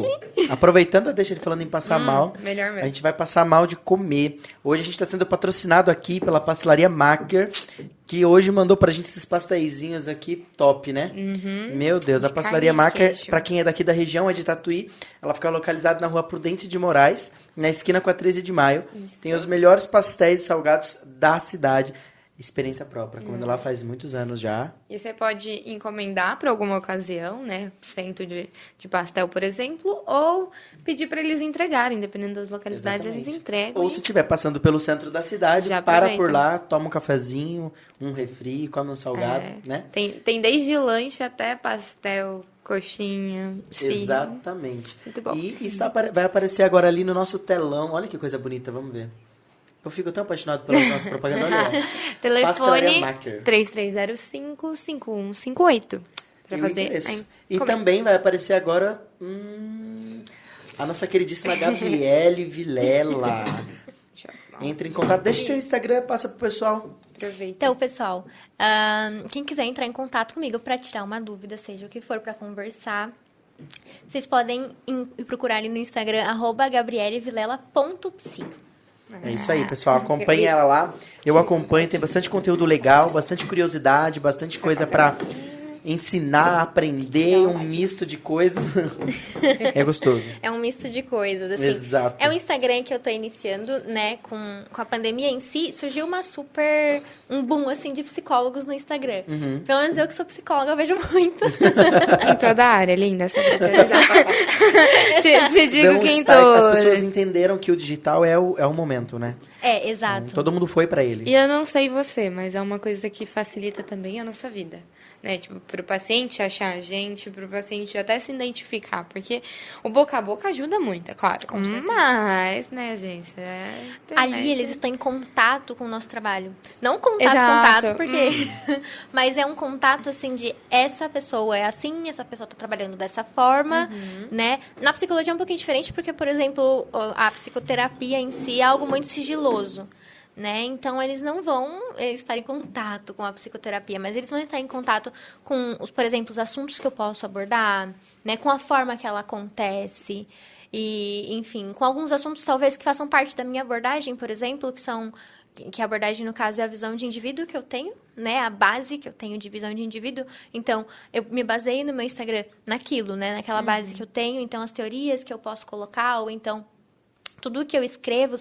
aproveitando a deixa ele falando em passar mal, melhor mesmo. a gente vai passar mal de comer. Hoje a gente está sendo patrocinado aqui pela Pastelaria Macker, que hoje mandou pra gente esses pastéisinhos aqui, top, né? Meu Deus, a Pastelaria Macker, pra quem é daqui da região, é de Tatuí, ela fica localizada na rua Prudente de Moraes, na esquina com a 13 de maio. Isso. Tem os melhores pastéis salgados da cidade. Experiência própria, comendo lá faz muitos anos já. E você pode encomendar para alguma ocasião, né? Cento de pastel, por exemplo, ou pedir para eles entregarem, dependendo das localidades, eles entregam. Ou se estiver passando pelo centro da cidade, para por lá, toma um cafezinho, um refri, come um salgado, né? Tem desde lanche até pastel, coxinha, esfirra. Exatamente. Muito bom. E vai aparecer agora ali no nosso telão. Olha que coisa bonita, vamos ver. Eu fico tão apaixonado pelas nossas propagandas. Olha, telefone 3305-5158. Para fazer. E também vai aparecer agora a nossa queridíssima Gabriele Vilela. Entre em contato. Deixa seu Instagram, passa pro pessoal. Aproveita. Então, pessoal, quem quiser entrar em contato comigo para tirar uma dúvida, seja o que for, para conversar, vocês podem procurar ali no Instagram, @gabrielevilela.psi. É isso aí, pessoal. Acompanhe ela lá. Eu acompanho, tem bastante conteúdo legal, bastante curiosidade, bastante coisa pra ensinar, aprender, um misto de coisas. É gostoso. É um misto de coisas, assim. Exato. É um Instagram que eu tô iniciando, né, com a pandemia em si, surgiu um boom, assim, de psicólogos no Instagram. Pelo menos eu que sou psicóloga, eu vejo muito. Em toda a área, linda, só pra te avisar. te digo que em todas. As pessoas entenderam que o digital é o momento, né? É, exato. Então, todo mundo foi pra ele. E eu não sei você, mas é uma coisa que facilita também a nossa vida. Né? Tipo, pro paciente achar a gente, pro paciente até se identificar. Porque o boca a boca ajuda muito, é claro. Mas, né, gente? Ali eles estão em contato com o nosso trabalho. Não contato, porque... Mas é um contato, assim, de essa pessoa é assim, essa pessoa tá trabalhando dessa forma, né? Na psicologia é um pouquinho diferente, porque, por exemplo, a psicoterapia em si é algo muito sigiloso. Né? Então, eles não vão estar em contato com a psicoterapia, mas eles vão estar em contato com, por exemplo, os assuntos que eu posso abordar, né? Com a forma que ela acontece e, enfim, com alguns assuntos talvez que façam parte da minha abordagem, por exemplo, que a abordagem, no caso, é a visão de indivíduo que eu tenho, né? A base que eu tenho de visão de indivíduo. Então, eu me baseei no meu Instagram naquilo, né? Naquela base que eu tenho. Então, as teorias que eu posso colocar, ou então... Tudo que eu escrevo,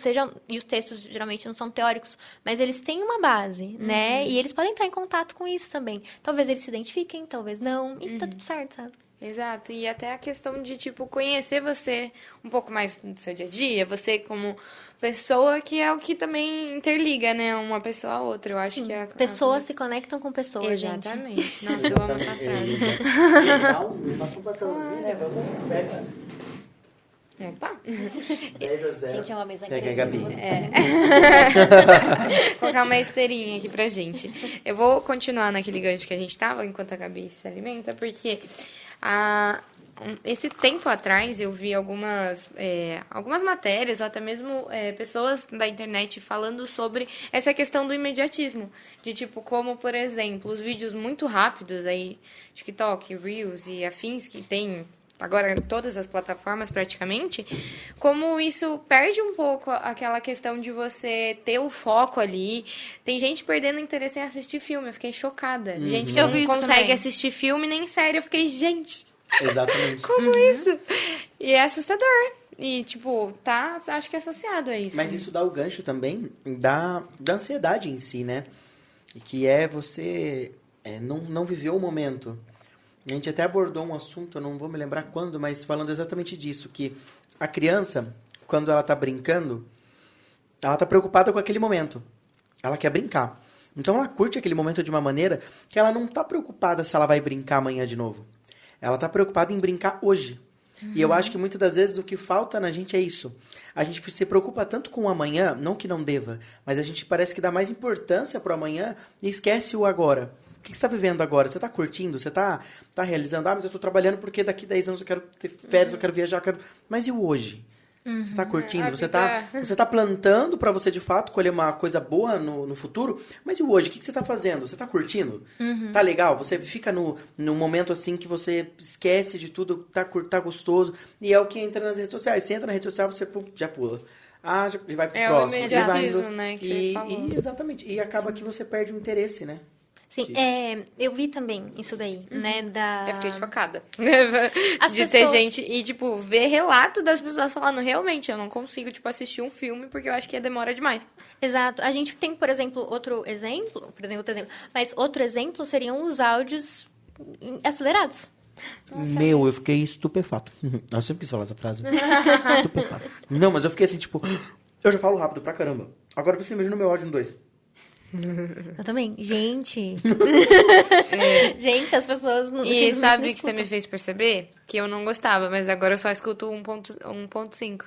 e os textos geralmente não são teóricos, mas eles têm uma base, né? E eles podem entrar em contato com isso também. Talvez eles se identifiquem, talvez não, e tá tudo certo, sabe? Exato, e até a questão de, tipo, conhecer você um pouco mais do seu dia a dia, você como pessoa, que é o que também interliga, né? Uma pessoa a outra, eu acho. Sim, que pessoas se conectam com pessoas, exatamente. Gente. Nossa, eu amo essa frase. Passa um pastelzinho, né? Vamos, pega. Opa! 10-0. Gente, é uma mesa grande. Pega a Gabi. Colocar uma esteirinha aqui pra gente. Eu vou continuar naquele gancho que a gente tava, enquanto a Gabi se alimenta, porque esse tempo atrás eu vi algumas matérias, ou até mesmo pessoas da internet falando sobre essa questão do imediatismo. De tipo, como, por exemplo, os vídeos muito rápidos aí, TikTok, Reels e afins que tem agora todas as plataformas praticamente, como isso perde um pouco aquela questão de você ter o foco ali. Tem gente perdendo interesse em assistir filme, eu fiquei chocada. Gente que Eu não vi isso consegue também. assistir filme nem série, eu fiquei, gente, Exatamente. como isso? E é assustador. E, tipo, acho que é associado a isso. Mas isso dá o gancho também da ansiedade em si, né? Que é você não viver o momento. A gente até abordou um assunto, eu não vou me lembrar quando, mas falando exatamente disso, que a criança, quando ela tá brincando, ela tá preocupada com aquele momento. Ela quer brincar. Então ela curte aquele momento de uma maneira que ela não tá preocupada se ela vai brincar amanhã de novo. Ela tá preocupada em brincar hoje. E eu acho que muitas das vezes o que falta na gente é isso. A gente se preocupa tanto com o amanhã, não que não deva, mas a gente parece que dá mais importância pro amanhã e esquece o agora. O que você está vivendo agora? Você está curtindo? Você está realizando? Ah, mas eu estou trabalhando porque daqui 10 anos eu quero ter férias, eu quero viajar, eu quero... Mas e o hoje? Você está curtindo? Você tá plantando para você, de fato, colher uma coisa boa no futuro? Mas e o hoje? O que você está fazendo? Você está curtindo? Tá legal? Você fica no momento assim que você esquece de tudo, tá gostoso. E é o que entra nas redes sociais. Você entra na rede social, você já pula. Ah, já vai pro próximo. É o imediatismo, né, que você falou. Exatamente. E acaba que você perde o interesse, né? Sim, eu vi também isso daí, né, Eu fiquei chocada. As de ter gente e, tipo, ver relato das pessoas falando, realmente, eu não consigo, tipo, assistir um filme porque eu acho que demora demais. Exato. A gente tem, por exemplo, outro exemplo, mas outro exemplo seriam os áudios acelerados. Nossa, eu fiquei estupefato. Eu sempre quis falar essa frase. Estupefato. Não, mas eu fiquei assim, tipo, eu já falo rápido pra caramba. Agora você imagina o meu áudio no 2. Eu também. Gente. Gente, as pessoas não... E sabe o que você me fez perceber? Que eu não gostava, mas agora eu só escuto 1.5.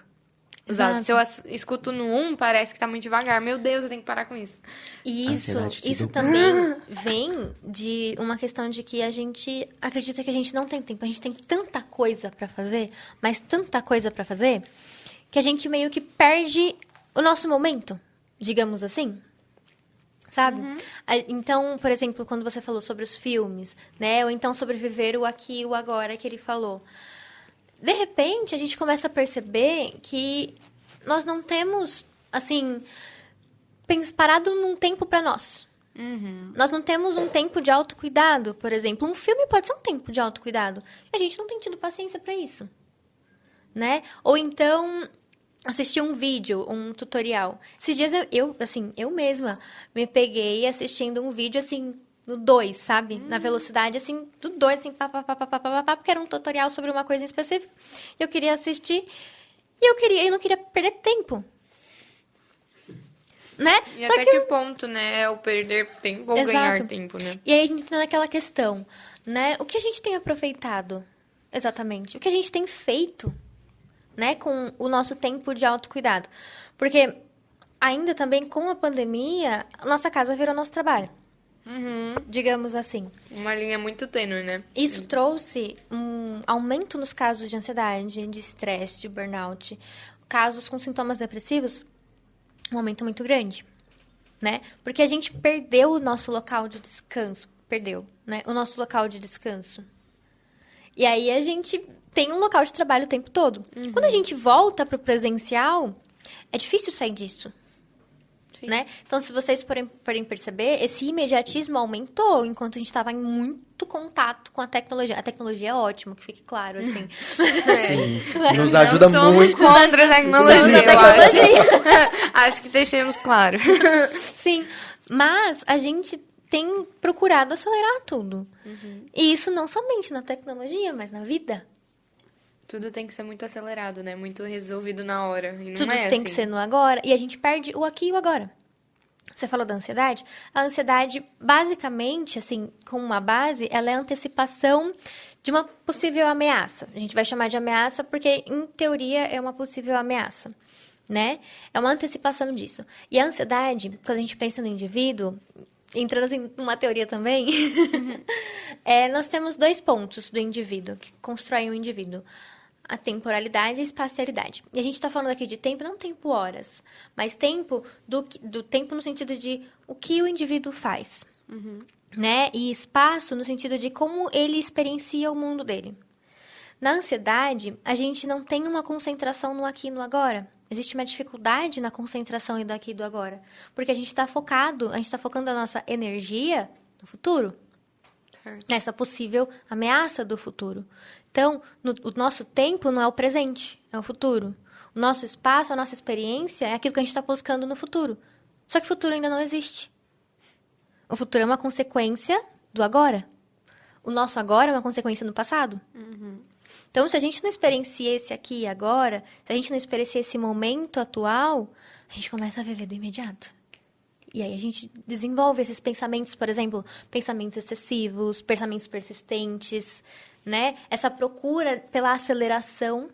Exato. Se eu escuto no 1, parece que tá muito devagar. Meu Deus, eu tenho que parar com isso. Isso também vem de uma questão de que a gente acredita que a gente não tem tempo. A gente tem tanta coisa pra fazer, mas tanta coisa pra fazer, que a gente meio que perde o nosso momento, digamos assim. Sabe? Então, por exemplo, quando você falou sobre os filmes, né? Ou então sobre viver o aqui e o agora que ele falou. De repente, a gente começa a perceber que nós não temos, assim, parado num tempo para nós. Nós não temos um tempo de autocuidado, por exemplo. Um filme pode ser um tempo de autocuidado. E a gente não tem tido paciência para isso. Né? Ou então... assistir um vídeo, um tutorial. Esses dias eu mesma me peguei assistindo um vídeo, assim, no 2, sabe? Na velocidade, assim, do 2, assim, porque era um tutorial sobre uma coisa em específico. Eu queria assistir e eu não queria perder tempo. Né? E Só até que ponto, né? É o perder tempo ou Exato. ganhar tempo, né? E aí a gente entra naquela questão, né? O que a gente tem aproveitado, exatamente? O que a gente tem feito, né, com o nosso tempo de autocuidado. Porque ainda também com a pandemia, a nossa casa virou nosso trabalho. Digamos assim. Uma linha muito tênue, né? Isso trouxe um aumento nos casos de ansiedade, de estresse, de burnout. Casos com sintomas depressivos, um aumento muito grande, né? Porque a gente perdeu o nosso local de descanso. Né? O nosso local de descanso. E aí a gente tem um local de trabalho o tempo todo. Quando a gente volta para o presencial, é difícil sair disso. Né? Então, se vocês forem perceber, esse imediatismo aumentou enquanto a gente estava em muito contato com a tecnologia. A tecnologia é ótima, que fique claro, assim. Sim, nos ajuda muito. Contra a tecnologia, eu acho. Acho que deixemos claro. Sim, mas a gente tem procurado acelerar tudo. E isso não somente na tecnologia, mas na vida. Tudo tem que ser muito acelerado, né? Muito resolvido na hora. E não Tudo é tem assim. que ser no agora. E a gente perde o aqui e o agora. Você falou da ansiedade? A ansiedade, basicamente, assim, com uma base, ela é a antecipação de uma possível ameaça. A gente vai chamar de ameaça porque, em teoria, é uma possível ameaça, né? É uma antecipação disso. E a ansiedade, quando a gente pensa no indivíduo, entrando assim, numa teoria também, nós temos 2 pontos do indivíduo, que constroem o indivíduo. A temporalidade e a espacialidade. E a gente está falando aqui de tempo, não tempo horas, mas tempo do tempo no sentido de o que o indivíduo faz. Né? E espaço no sentido de como ele experiencia o mundo dele. Na ansiedade, a gente não tem uma concentração no aqui e no agora. Existe uma dificuldade na concentração e do aqui e do agora. Porque a gente está focando a nossa energia no futuro. Certo. Nessa possível ameaça do futuro. Então, o nosso tempo não é o presente, é o futuro. O nosso espaço, a nossa experiência é aquilo que a gente está buscando no futuro. Só que o futuro ainda não existe. O futuro é uma consequência do agora. O nosso agora é uma consequência do passado. Então, se a gente não experiencia esse aqui e agora, se a gente não experiencia esse momento atual, a gente começa a viver do imediato. E aí a gente desenvolve esses pensamentos, por exemplo, pensamentos excessivos, pensamentos persistentes, né? Essa procura pela aceleração,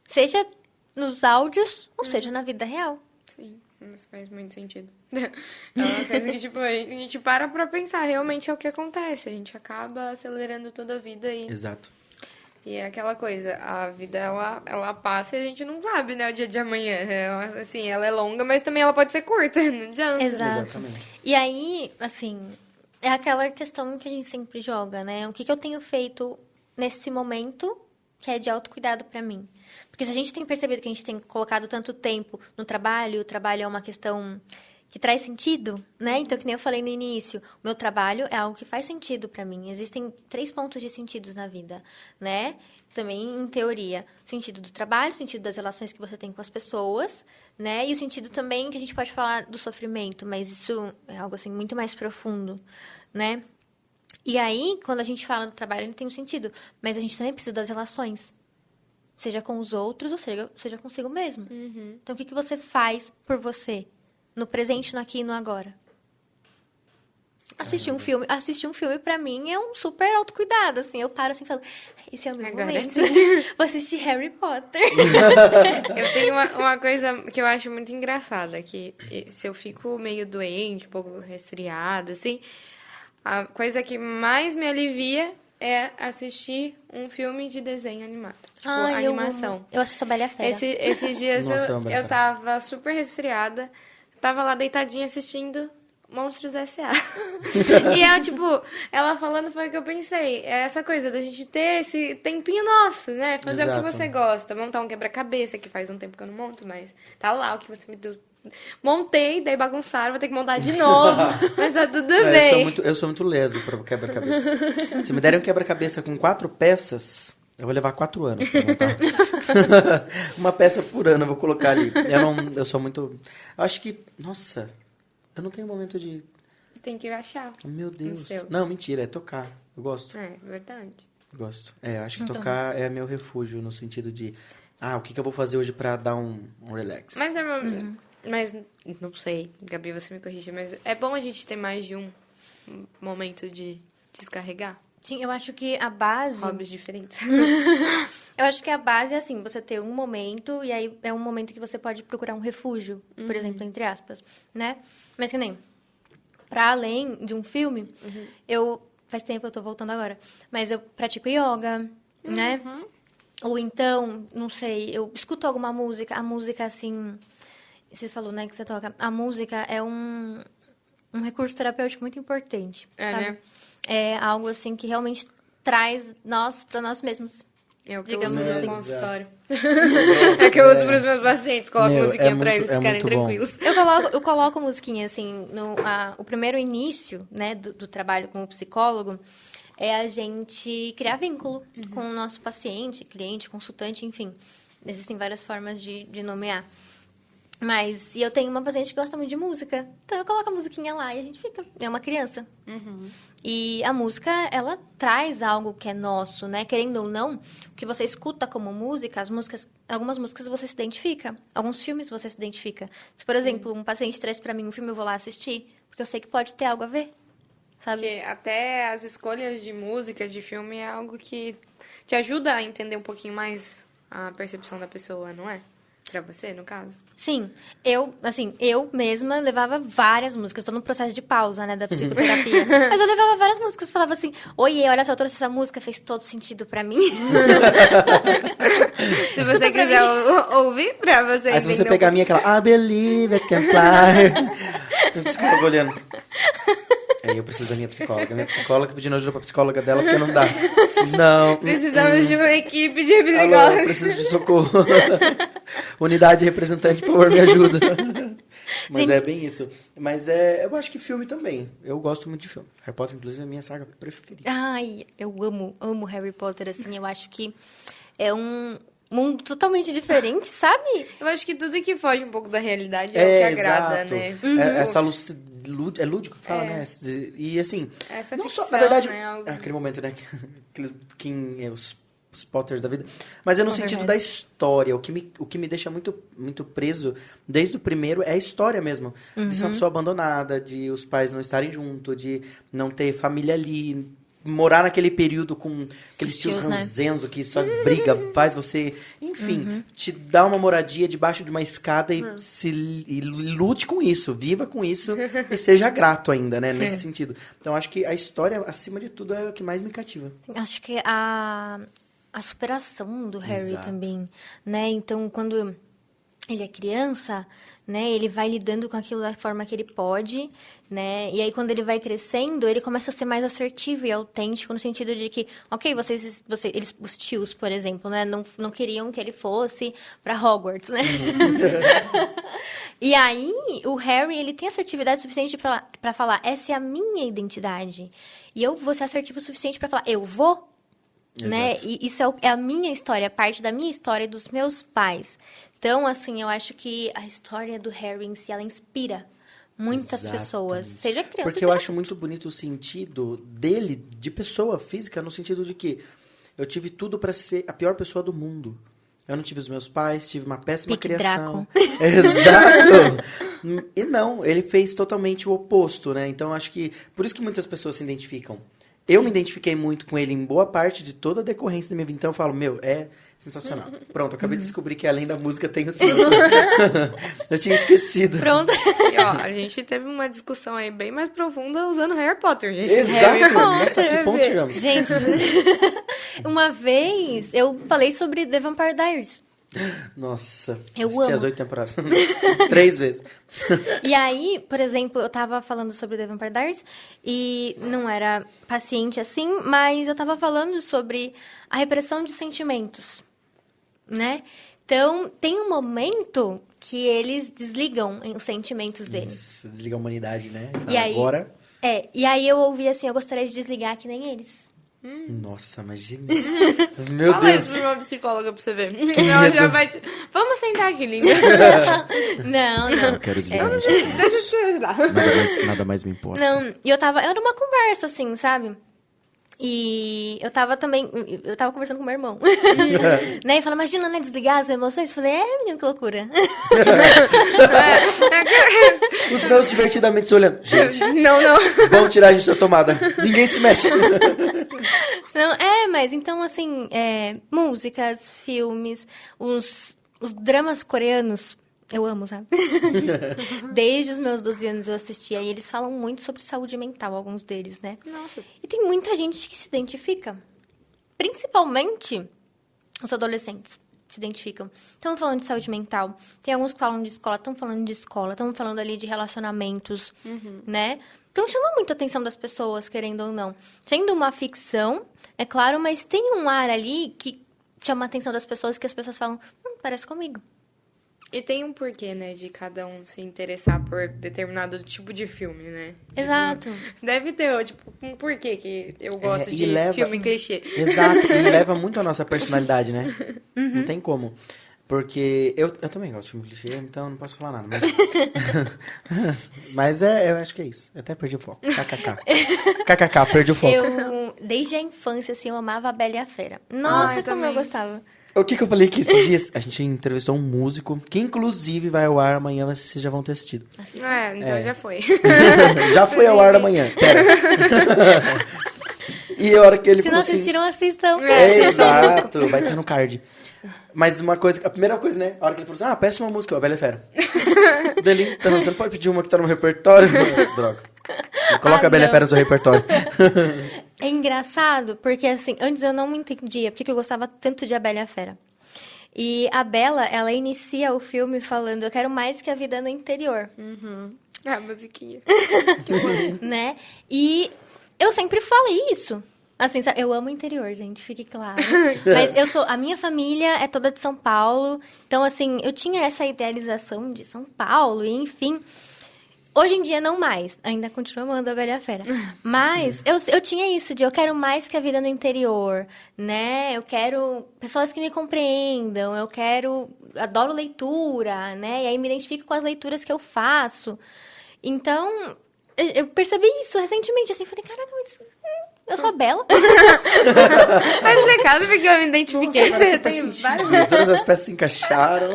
seja nos áudios ou seja na vida real. Sim, isso faz muito sentido. É uma coisa que, tipo, a gente para pra pensar, realmente é o que acontece. A gente acaba acelerando toda a vida e... Exato. E é aquela coisa, a vida, ela passa e a gente não sabe, né, o dia de amanhã. Assim, ela é longa, mas também ela pode ser curta, não adianta. Exato. Exatamente. E aí, assim, é aquela questão que a gente sempre joga, né? O que eu tenho feito nesse momento que é de autocuidado pra mim? Porque se a gente tem percebido que a gente tem colocado tanto tempo no trabalho, o trabalho é uma questão que traz sentido, né? Então, que nem eu falei no início, o meu trabalho é algo que faz sentido pra mim. Existem 3 pontos de sentidos na vida, né? Também, em teoria, o sentido do trabalho, o sentido das relações que você tem com as pessoas, né? E o sentido também que a gente pode falar do sofrimento, mas isso é algo, assim, muito mais profundo, né? E aí, quando a gente fala do trabalho, ele tem um sentido, mas a gente também precisa das relações. Seja com os outros ou seja consigo mesmo. Então, o que você faz por você? No presente, no aqui e no agora. Assistir um filme pra mim é um super autocuidado, assim. Eu paro assim e falo, esse é o meu momento. Vou assistir Harry Potter. Eu tenho uma coisa que eu acho muito engraçada, que se eu fico meio doente, um pouco resfriada, assim, a coisa que mais me alivia é assistir um filme de desenho animado. Tipo, animação. Eu assisto a Bela e a Fera. Esses dias Nossa, eu tava super resfriada. Tava lá deitadinha assistindo Monstros S.A. E tipo, ela falando foi o que eu pensei. É essa coisa da gente ter esse tempinho nosso, né? Fazer o que Exato. você gosta. Montar um quebra-cabeça, que faz um tempo que eu não monto, mas tá lá o que você me deu. Montei, daí bagunçaram, vou ter que montar de novo. Mas tá tudo bem. Eu sou muito leso para quebra-cabeça. Se me derem um quebra-cabeça com 4 peças, eu vou levar 4 anos pra montar. Uma peça por ano eu vou colocar ali. Eu sou muito... Eu acho que... Nossa, eu não tenho momento de... Tem que achar. Meu Deus. seu. Não, mentira, é tocar. Eu gosto. É, verdade. Gosto. Eu acho que tocar é meu refúgio no sentido de... o que eu vou fazer hoje pra dar um relax? Mas normalmente... Mas, não sei, Gabi, você me corrige, mas é bom a gente ter mais de um momento de descarregar? Sim, eu acho que a base... Hobbies diferentes. Eu acho que a base é assim, você ter um momento, e aí é um momento que você pode procurar um refúgio, por exemplo, entre aspas, né? Mas que nem, pra além de um filme, faz tempo, eu tô voltando agora, mas eu pratico yoga, né? Ou então, não sei, eu escuto alguma música, a música assim... Você falou, né, que você toca. A música é um recurso terapêutico muito importante, sabe? Né? É algo, assim, que realmente traz nós para nós mesmos. É o que Digamos eu uso assim. no consultório. É o que eu uso pros meus pacientes. Coloco musiquinha pra eles ficarem tranquilos. Eu coloco musiquinha, assim, o primeiro início, né, do trabalho com o psicólogo é a gente criar vínculo com o nosso paciente, cliente, consultante, enfim. Existem várias formas de nomear. Mas, e eu tenho uma paciente que gosta muito de música. Então, eu coloco a musiquinha lá e a gente fica. É uma criança. E a música, ela traz algo que é nosso, né? Querendo ou não, o que você escuta como música, algumas músicas você se identifica. Alguns filmes você se identifica. Se, por exemplo, um paciente traz pra mim um filme, eu vou lá assistir. Porque eu sei que pode ter algo a ver, sabe? Porque até as escolhas de músicas, de filme, é algo que te ajuda a entender um pouquinho mais a percepção da pessoa, não é? Pra você, no caso? Sim. Eu mesma levava várias músicas. Estou no processo de pausa, né, da psicoterapia. Mas eu levava várias músicas. Falava assim, oiê, olha só, eu trouxe essa música, fez todo sentido pra mim. Se você quiser ouvir, pra você Aí se você pegar a minha, aquela, I believe it can fly. O psicólogo olhando. Aí eu preciso da minha psicóloga. Minha psicóloga pedindo ajuda pra psicóloga dela, porque não dá. Não. Precisamos de uma equipe de Alô, psicólogos. preciso de socorro. Unidade representante, por favor, me ajuda. Mas Gente, é bem isso. Mas eu acho que filme também. Eu gosto muito de filme. Harry Potter, inclusive, é a minha saga preferida. Ai, eu amo Harry Potter, assim, eu acho que é um mundo totalmente diferente, sabe? Eu acho que tudo que foge um pouco da realidade é o que agrada, exato. né? Essa luz... É lúdico que fala, né? E assim... Essa não ficção, só, na verdade, né? Algo... aquele momento, né? Os Potters da vida. Mas é no sentido da história. O que me deixa muito, muito preso, desde o primeiro, é a história mesmo. De ser uma pessoa abandonada, de os pais não estarem juntos, de não ter família ali, morar naquele período com aqueles tios né? ranzenzo que só briga, faz você... Enfim, te dá uma moradia debaixo de uma escada e lute com isso, viva com isso e seja grato ainda, né? Nesse sentido. Então, acho que a história, acima de tudo, é o que mais me cativa. Acho que a superação do Harry Exato. também, né? Então, quando ele é criança, né? Ele vai lidando com aquilo da forma que ele pode, né? E aí, quando ele vai crescendo, ele começa a ser mais assertivo e autêntico no sentido de que, ok, eles, os tios, por exemplo, né? Não queriam que ele fosse para Hogwarts, né? E aí, o Harry, ele tem assertividade suficiente para falar, essa é a minha identidade. E eu vou ser assertivo o suficiente para falar, eu vou, né? Exato. E isso é a minha história, parte da minha história e dos meus pais. Então, assim, eu acho que a história do Harry em si, ela inspira muitas pessoas, seja criança, Porque eu acho muito bonito o sentido dele, de pessoa física, no sentido de que eu tive tudo pra ser a pior pessoa do mundo. Eu não tive os meus pais, tive uma péssima Pique criação. Exato! E não, ele fez totalmente o oposto, né? Então, acho que... Por isso que muitas pessoas se identificam. Eu me identifiquei muito com ele em boa parte de toda a decorrência da minha vida. Então, eu falo, é sensacional. Pronto, acabei de descobrir que além da música tem o símbolo. Eu tinha esquecido. Pronto. E, ó, a gente teve uma discussão aí bem mais profunda usando Harry Potter, gente. Exato! Harry Nossa, que Potter, ponto chegamos. Gente, uma vez eu falei sobre The Vampire Diaries. Nossa, Eu assisti amo. as 8 temporadas. 3 vezes. E aí, por exemplo, eu tava falando sobre The Vampire Diaries e não era paciente assim, mas eu tava falando sobre a repressão de sentimentos, né? Então, tem um momento que eles desligam os sentimentos deles. Isso, desliga a humanidade, né? E Fala, aí- agora... E aí eu ouvi assim, eu gostaria de desligar que nem eles. Nossa, imagina. Meu Fala Deus. isso pra uma psicóloga pra você ver. Ela já vai... Vamos sentar aqui, linda. Não. Eu quero desligar. Deixa eu te ajudar. Nada mais me importa. Não, e era uma conversa, assim, sabe? E eu tava conversando com meu irmão. Né? E falou, imagina, né, desligar as emoções. Eu falei, menino, que loucura. Os meus divertidamente olhando. Gente, Não. vamos tirar a gente da tomada. Ninguém se mexe. Não, mas então, assim, músicas, filmes, os dramas coreanos, eu amo, sabe? Desde os meus 12 anos eu assistia e eles falam muito sobre saúde mental, alguns deles, né? Nossa. E tem muita gente que se identifica. Principalmente os adolescentes se identificam. Estamos falando de saúde mental. Tem alguns que falam de escola, estão falando de escola, estamos falando ali de relacionamentos, né? Então chama muito a atenção das pessoas, querendo ou não. Sendo uma ficção, é claro, mas tem um ar ali que chama a atenção das pessoas, que as pessoas falam, parece comigo. E tem um porquê, né, de cada um se interessar por determinado tipo de filme, né? Exato. Deve ter, tipo, um porquê que eu gosto e de leva- filme clichê. Exato. E leva muito a nossa personalidade, né? Não tem como. Porque eu também gosto de filme clichê, então não posso falar nada. Mas eu acho que é isso. Eu até perdi o foco. KKK, perdi o foco. Desde a infância, assim, eu amava a Bela e a Fera. Nossa, eu como também. eu gostava. O que eu falei aqui esses dias? A gente entrevistou um músico, que inclusive vai ao ar amanhã, mas vocês já vão ter assistido. Então já foi. Já foi ao ar amanhã. Pera. E a hora que ele Se falou não assim... assistiram, assistam. Exato, vai estar no card. Mas uma coisa, a primeira coisa, né? A hora que ele falou assim, peça uma música, ó, Bela e Fera. Dele, então, você não pode pedir uma que tá no repertório? Droga. Coloca a Bela e não. Fera no seu repertório. É engraçado, porque assim, antes eu não entendia porque que eu gostava tanto de A Bela e a Fera. E a Bela, ela inicia o filme falando, eu quero mais que a vida no interior. A musiquinha. Né? E eu sempre falei isso. Assim, eu amo o interior, gente, fique claro. Mas a minha família é toda de São Paulo. Então, assim, eu tinha essa idealização de São Paulo, e enfim. Hoje em dia, não mais. Ainda continuo amando a Bela e a Fera. Mas eu tinha isso de eu quero mais que a vida no interior, né? Eu quero pessoas que me compreendam. Adoro leitura, né? E aí me identifico com as leituras que eu faço. Então, eu percebi isso recentemente, assim. Falei, caraca, mas eu sou a Bela. Tá explicado porque eu me identifiquei. Nossa, tem várias... Todas as peças se encaixaram.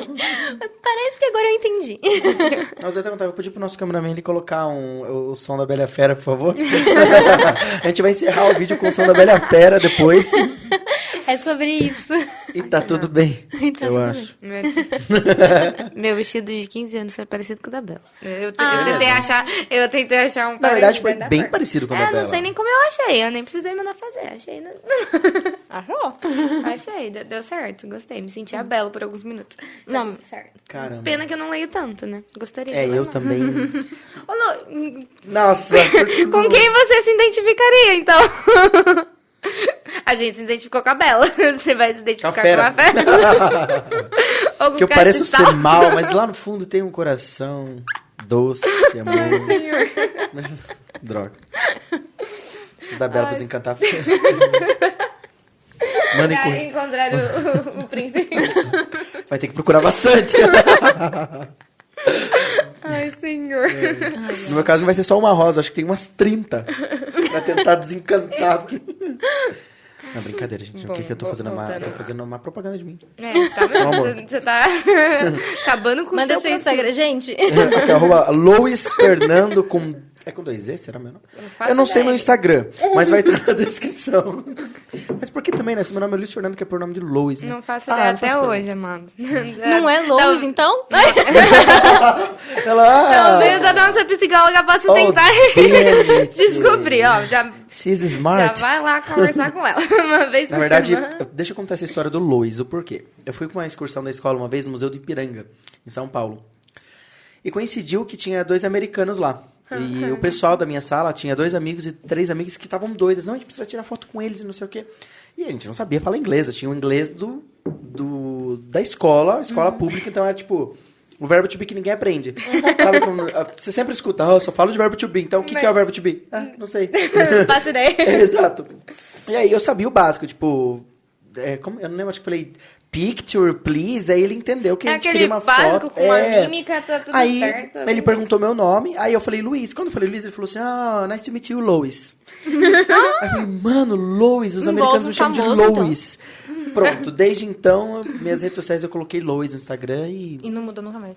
Parece que agora eu entendi. Mas eu vou pedir pro nosso cameraman ele colocar o som da Bela e a Fera, por favor. A gente vai encerrar o vídeo com o som da Bela e a Fera depois. É sobre isso. E tá tudo bem, eu acho. Meu vestido de 15 anos foi parecido com o da Bela. Eu tentei achar um... Na verdade, foi bem parecido com o da Bela. Não sei nem como eu achei. Eu nem precisei mandar fazer. Achei. Achou? Achei. Deu certo. Gostei. Me senti a Bela por alguns minutos. Não, tudo certo. Caramba. Pena que eu não leio tanto, né? Gostaria de ler eu mais. também. Ô, Lu, Nossa. com quem você se identificaria, então? A gente se identificou com a Bela. Você vai se identificar com a Fera? Ou com que eu pareço ser mal, mas lá no fundo tem um coração doce, amor. Senhor. Droga. Preciso da Bela pra desencantar a Fera. Mandem Pra curtir. encontrar o príncipe. Vai ter que procurar bastante. Ai, senhor. No meu caso não vai ser só uma rosa, acho que tem umas 30 pra tentar desencantar. Não, brincadeira, gente. Bom, o que eu tô fazendo? voltando. Tô fazendo uma propaganda de mim. Tá vendo? Você tá acabando com o manda seu seu Instagram, gente. Aqui, @Lois Fernando com... É com 2 E, será meu nome? Eu não sei meu Instagram, mas vai estar na descrição. Mas por que também, né? Se meu nome é Luiz Fernando, que é por nome de Lois, né? Não faço ideia não faço até ideia. hoje, amado. Não é Lois, então? Ela... Talvez a nossa psicóloga possa tentar descobrir, ó. Já She's smart. vai lá conversar com ela uma vez por Na verdade, semana. deixa eu contar essa história do Lois, o porquê. Eu fui com uma excursão da escola uma vez no Museu do Ipiranga, em São Paulo. E coincidiu que tinha 2 americanos lá. E o pessoal da minha sala tinha 2 amigos e 3 amigas que estavam doidas. Não, a gente precisa tirar foto com eles e não sei o quê. E a gente não sabia falar inglês. Eu tinha o inglês da escola pública. Então era tipo, o verbo to be que ninguém aprende. Sabe como, você sempre escuta, eu só falo de verbo to be. Então o que é o verbo to be? Não sei. Faço ideia. Exato. E aí eu sabia o básico, tipo... eu não lembro, acho que falei picture, please. Aí ele entendeu que a gente queria uma básico, foto. com a mímica, tá tudo aí, certo. Aí ele perguntou meu nome, aí eu falei Luiz. Quando eu falei Luiz, ele falou assim, nice to meet you, Lois. Aí eu falei, mano, Lois, os americanos me chamam de Lois. Então. Pronto, desde então, minhas redes sociais eu coloquei Lois no Instagram e... E não mudou nunca mais.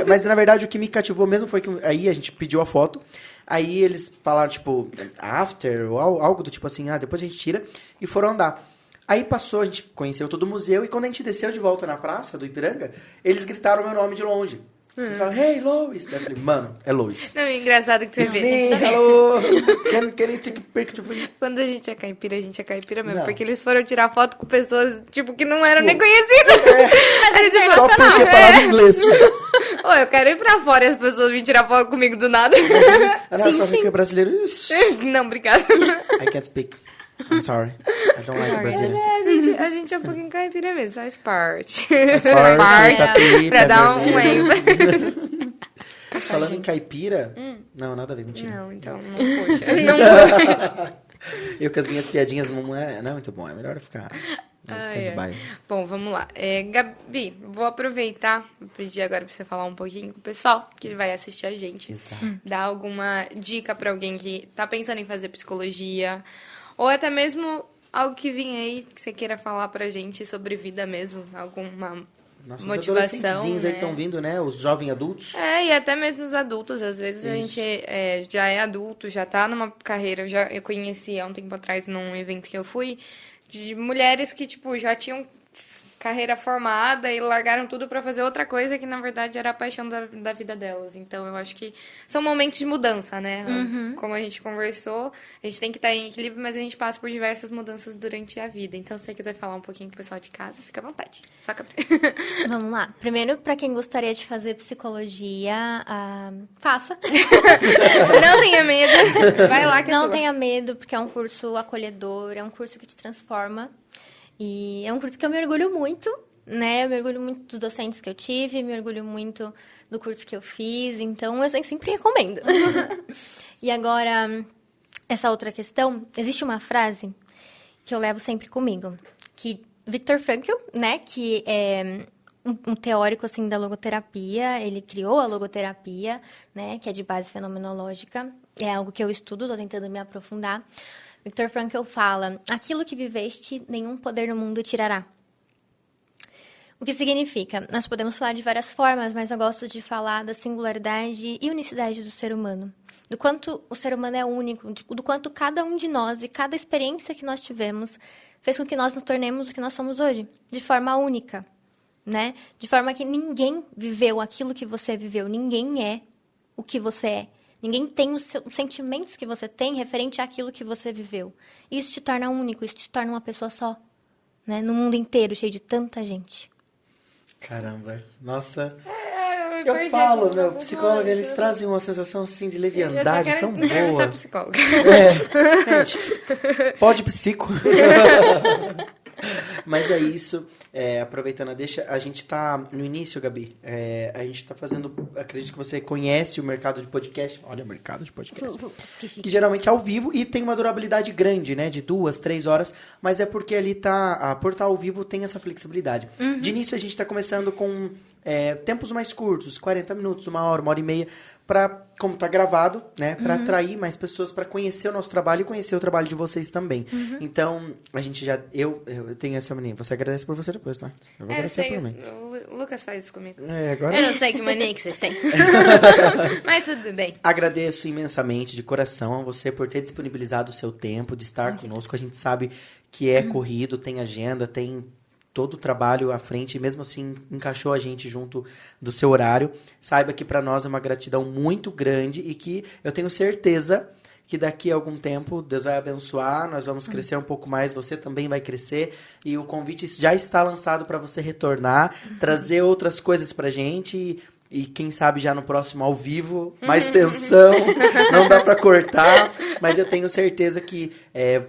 Mas na verdade o que me cativou mesmo foi que aí a gente pediu a foto, aí eles falaram, tipo, after, ou algo do tipo assim, depois a gente tira, e foram andar. Aí passou, a gente conheceu todo o museu, e quando a gente desceu de volta na praça do Ipiranga, eles gritaram meu nome de longe. Eles falaram, hey, Lois! Daí eu falei, mano, é Lois. Não, é engraçado que você It's vê. me, hello! Can you take a picture for me? Quando a gente é caipira mesmo. Não. Porque eles foram tirar foto com pessoas, tipo, que não eram nem conhecidas. Era tipo, Só porque falava inglês. Ô, eu quero ir pra fora e as pessoas virem tirar foto comigo do nada. Não, só que é brasileiro. Não, obrigada. I can't speak. I'm sorry. I don't like brasileiro. A gente é um pouquinho caipira mesmo, faz parte. Parte, Itapira, pra dar um vermelho. wave. Falando em caipira... Não, nada a ver, mentira. Não, então, não puxa. Não puxa. Eu com as minhas piadinhas não é muito bom. É melhor eu ficar no stand-by. Bom, vamos lá. Gabi, vou aproveitar, vou pedir agora pra você falar um pouquinho com o pessoal que vai assistir a gente. Exato. Dar alguma dica pra alguém que tá pensando em fazer psicologia, ou até mesmo algo que vinha aí que você queira falar pra gente sobre vida mesmo, alguma Nossos motivação, adolescentezinhos aí né? estão vindo, né? Os jovens adultos. E até mesmo os adultos, às vezes a gente já é adulto, já tá numa carreira, eu conheci há um tempo atrás num evento que eu fui, de mulheres que, tipo, já tinham carreira formada e largaram tudo pra fazer outra coisa que, na verdade, era a paixão da vida delas. Então, eu acho que são momentos de mudança, né? Como a gente conversou, a gente tem que estar em equilíbrio, mas a gente passa por diversas mudanças durante a vida. Então, se você quiser falar um pouquinho com o pessoal de casa, fica à vontade. Só que... Vamos lá. Primeiro, pra quem gostaria de fazer psicologia, faça. Não tenha medo. Vai lá que Não tenha medo, porque é um curso acolhedor, é um curso que te transforma. E é um curso que eu me orgulho muito, né? Eu me orgulho muito dos docentes que eu tive, me orgulho muito do curso que eu fiz. Então, eu sempre recomendo. E agora, essa outra questão, existe uma frase que eu levo sempre comigo, que Viktor Frankl, né, que é um teórico, assim, da logoterapia, ele criou a logoterapia, né, que é de base fenomenológica, é algo que eu estudo, estou tentando me aprofundar. Viktor Frankl fala, aquilo que viveste, nenhum poder no mundo tirará. O que significa? Nós podemos falar de várias formas, mas eu gosto de falar da singularidade e unicidade do ser humano. Do quanto o ser humano é único, do quanto cada um de nós e cada experiência que nós tivemos fez com que nós nos tornemos o que nós somos hoje, de forma única, né? De forma que ninguém viveu aquilo que você viveu, ninguém é o que você é. Ninguém tem os sentimentos que você tem referente àquilo que você viveu. Isso te torna único, isso te torna uma pessoa só, né? No mundo inteiro, cheio de tanta gente. Caramba, nossa... Eu falo, meu, psicólogo, eles trazem uma sensação, assim, de leviandade tão boa. Psicóloga. Gente, pode psico. Mas é isso, aproveitando a deixa, a gente tá no início, Gabi, a gente tá fazendo, acredito que você conhece o mercado de podcast, olha o mercado de podcast, que geralmente é ao vivo e tem uma durabilidade grande, né, de 2, 3 horas, mas é porque ali por estar ao vivo tem essa flexibilidade. De início a gente tá começando com tempos mais curtos, 40 minutos, 1 hora, 1 hora e meia, como tá gravado, né, para atrair mais pessoas para conhecer o nosso trabalho e conhecer o trabalho de vocês também. Então, a gente já, eu tenho essa mania, você agradece por você depois, tá? Eu vou agradecer por mim. O Lucas faz isso comigo. Agora... Eu não sei que mania que vocês têm. Mas tudo bem. Agradeço imensamente, de coração, a você por ter disponibilizado o seu tempo, de estar conosco. A gente sabe que é corrido, tem agenda, tem todo o trabalho à frente, e mesmo assim encaixou a gente junto do seu horário. Saiba que para nós é uma gratidão muito grande e que eu tenho certeza que daqui a algum tempo Deus vai abençoar, nós vamos crescer um pouco mais, você também vai crescer, e o convite já está lançado para você retornar, trazer outras coisas pra gente, e quem sabe já no próximo ao vivo, mais tensão, não dá para cortar, mas eu tenho certeza que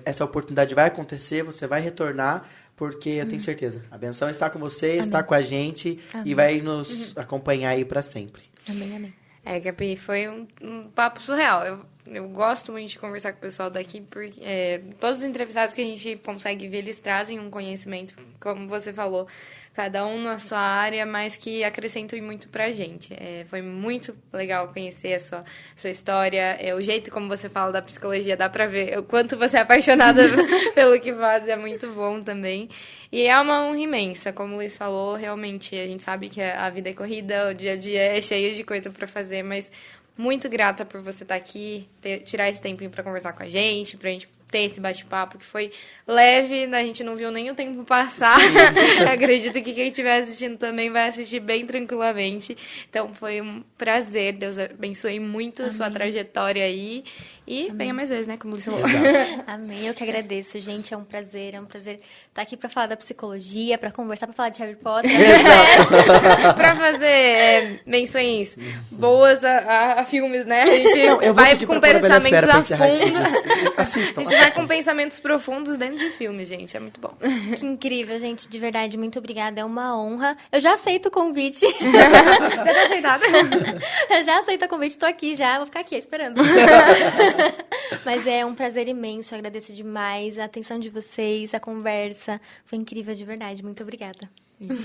essa oportunidade vai acontecer, você vai retornar, porque eu tenho certeza, a benção está com você, amém, está com a gente, amém, e vai nos acompanhar aí para sempre. Amém, amém. Gabi, foi um papo surreal. Eu gosto muito de conversar com o pessoal daqui, porque todos os entrevistados que a gente consegue ver, eles trazem um conhecimento, como você falou, cada um na sua área, mas que acrescentam muito pra gente. Foi muito legal conhecer a sua história, o jeito como você fala da psicologia, dá pra ver o quanto você é apaixonada pelo que faz, é muito bom também. E é uma honra imensa, como o Luiz falou, realmente, a gente sabe que a vida é corrida, o dia a dia é cheio de coisa pra fazer, mas muito grata por você estar aqui, tirar esse tempinho pra conversar com a gente, pra gente ter esse bate-papo que foi leve, a gente não viu nem o tempo passar. Acredito que quem estiver assistindo também vai assistir bem tranquilamente. Então foi um prazer, Deus abençoe muito a sua trajetória aí. E amém, venha mais vezes, né? Como você falou. Amém, eu que agradeço, gente. É um prazer estar aqui pra falar da psicologia, pra conversar, pra falar de Harry Potter. Pra fazer menções boas a filmes, né? A gente vai com pensamentos a fundo. Assistam. A gente vai com pensamentos profundos dentro de filme, gente. É muito bom. Que incrível, gente. De verdade, muito obrigada. É uma honra. Eu já aceito o convite. Já tá aceitada? Eu já aceito o convite. Tô aqui já. Vou ficar aqui esperando. Mas é um prazer imenso. Eu agradeço demais a atenção de vocês, a conversa. Foi incrível, de verdade. Muito obrigada.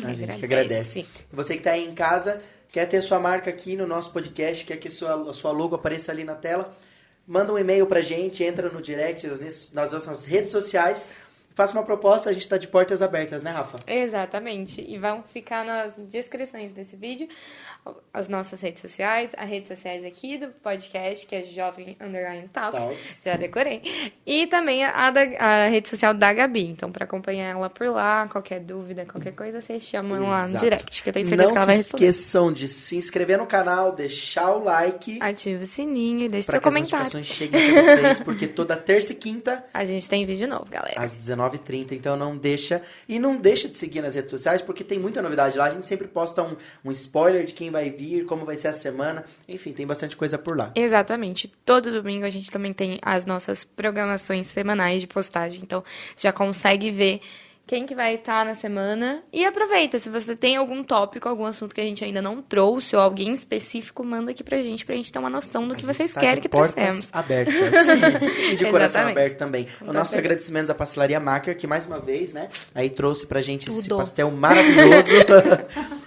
A gente que agradece. Você que está aí em casa, quer ter sua marca aqui no nosso podcast, quer que a sua logo apareça ali na tela, manda um e-mail pra gente, entra no direct, nas nossas redes sociais, faça uma proposta, a gente tá de portas abertas, né, Rafa? Exatamente. E vão ficar nas descrições desse vídeo as nossas redes sociais, as redes sociais aqui do podcast, que é Jovem Underline Talks. Já decorei. E também a rede social da Gabi. Então, para acompanhar ela por lá, qualquer dúvida, qualquer coisa, vocês chamam lá no direct, que eu tenho certeza que ela vai responder. Não se esqueçam de se inscrever no canal, deixar o like. Ative o sininho e deixe seu comentário. Para que as notificações cheguem para vocês, porque toda terça e quinta... a gente tem vídeo novo, galera. Às 19h30, então não deixa. E não deixa de seguir nas redes sociais, porque tem muita novidade lá. A gente sempre posta um spoiler de quem vai vir, como vai ser a semana. Enfim, tem bastante coisa por lá. Exatamente. Todo domingo a gente também tem as nossas programações semanais de postagem. Então, já consegue ver quem que vai estar na semana. E aproveita, se você tem algum tópico, algum assunto que a gente ainda não trouxe, ou alguém específico, manda aqui pra gente ter uma noção do que vocês querem que trouxemos. Abertas. E de coração aberto também. O nosso agradecimento à Pastelaria Macker, que mais uma vez, né, aí trouxe pra gente esse pastel maravilhoso.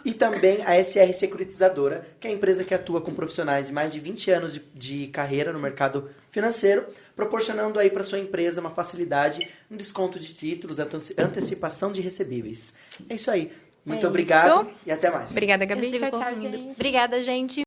E também a SR Securitizadora, que é a empresa que atua com profissionais de mais de 20 anos de carreira no mercado financeiro, proporcionando aí para sua empresa uma facilidade, um desconto de títulos, antecipação de recebíveis. É isso aí. Muito obrigado e até mais. Obrigada, Gabi. Tchau, gente. Obrigada, gente.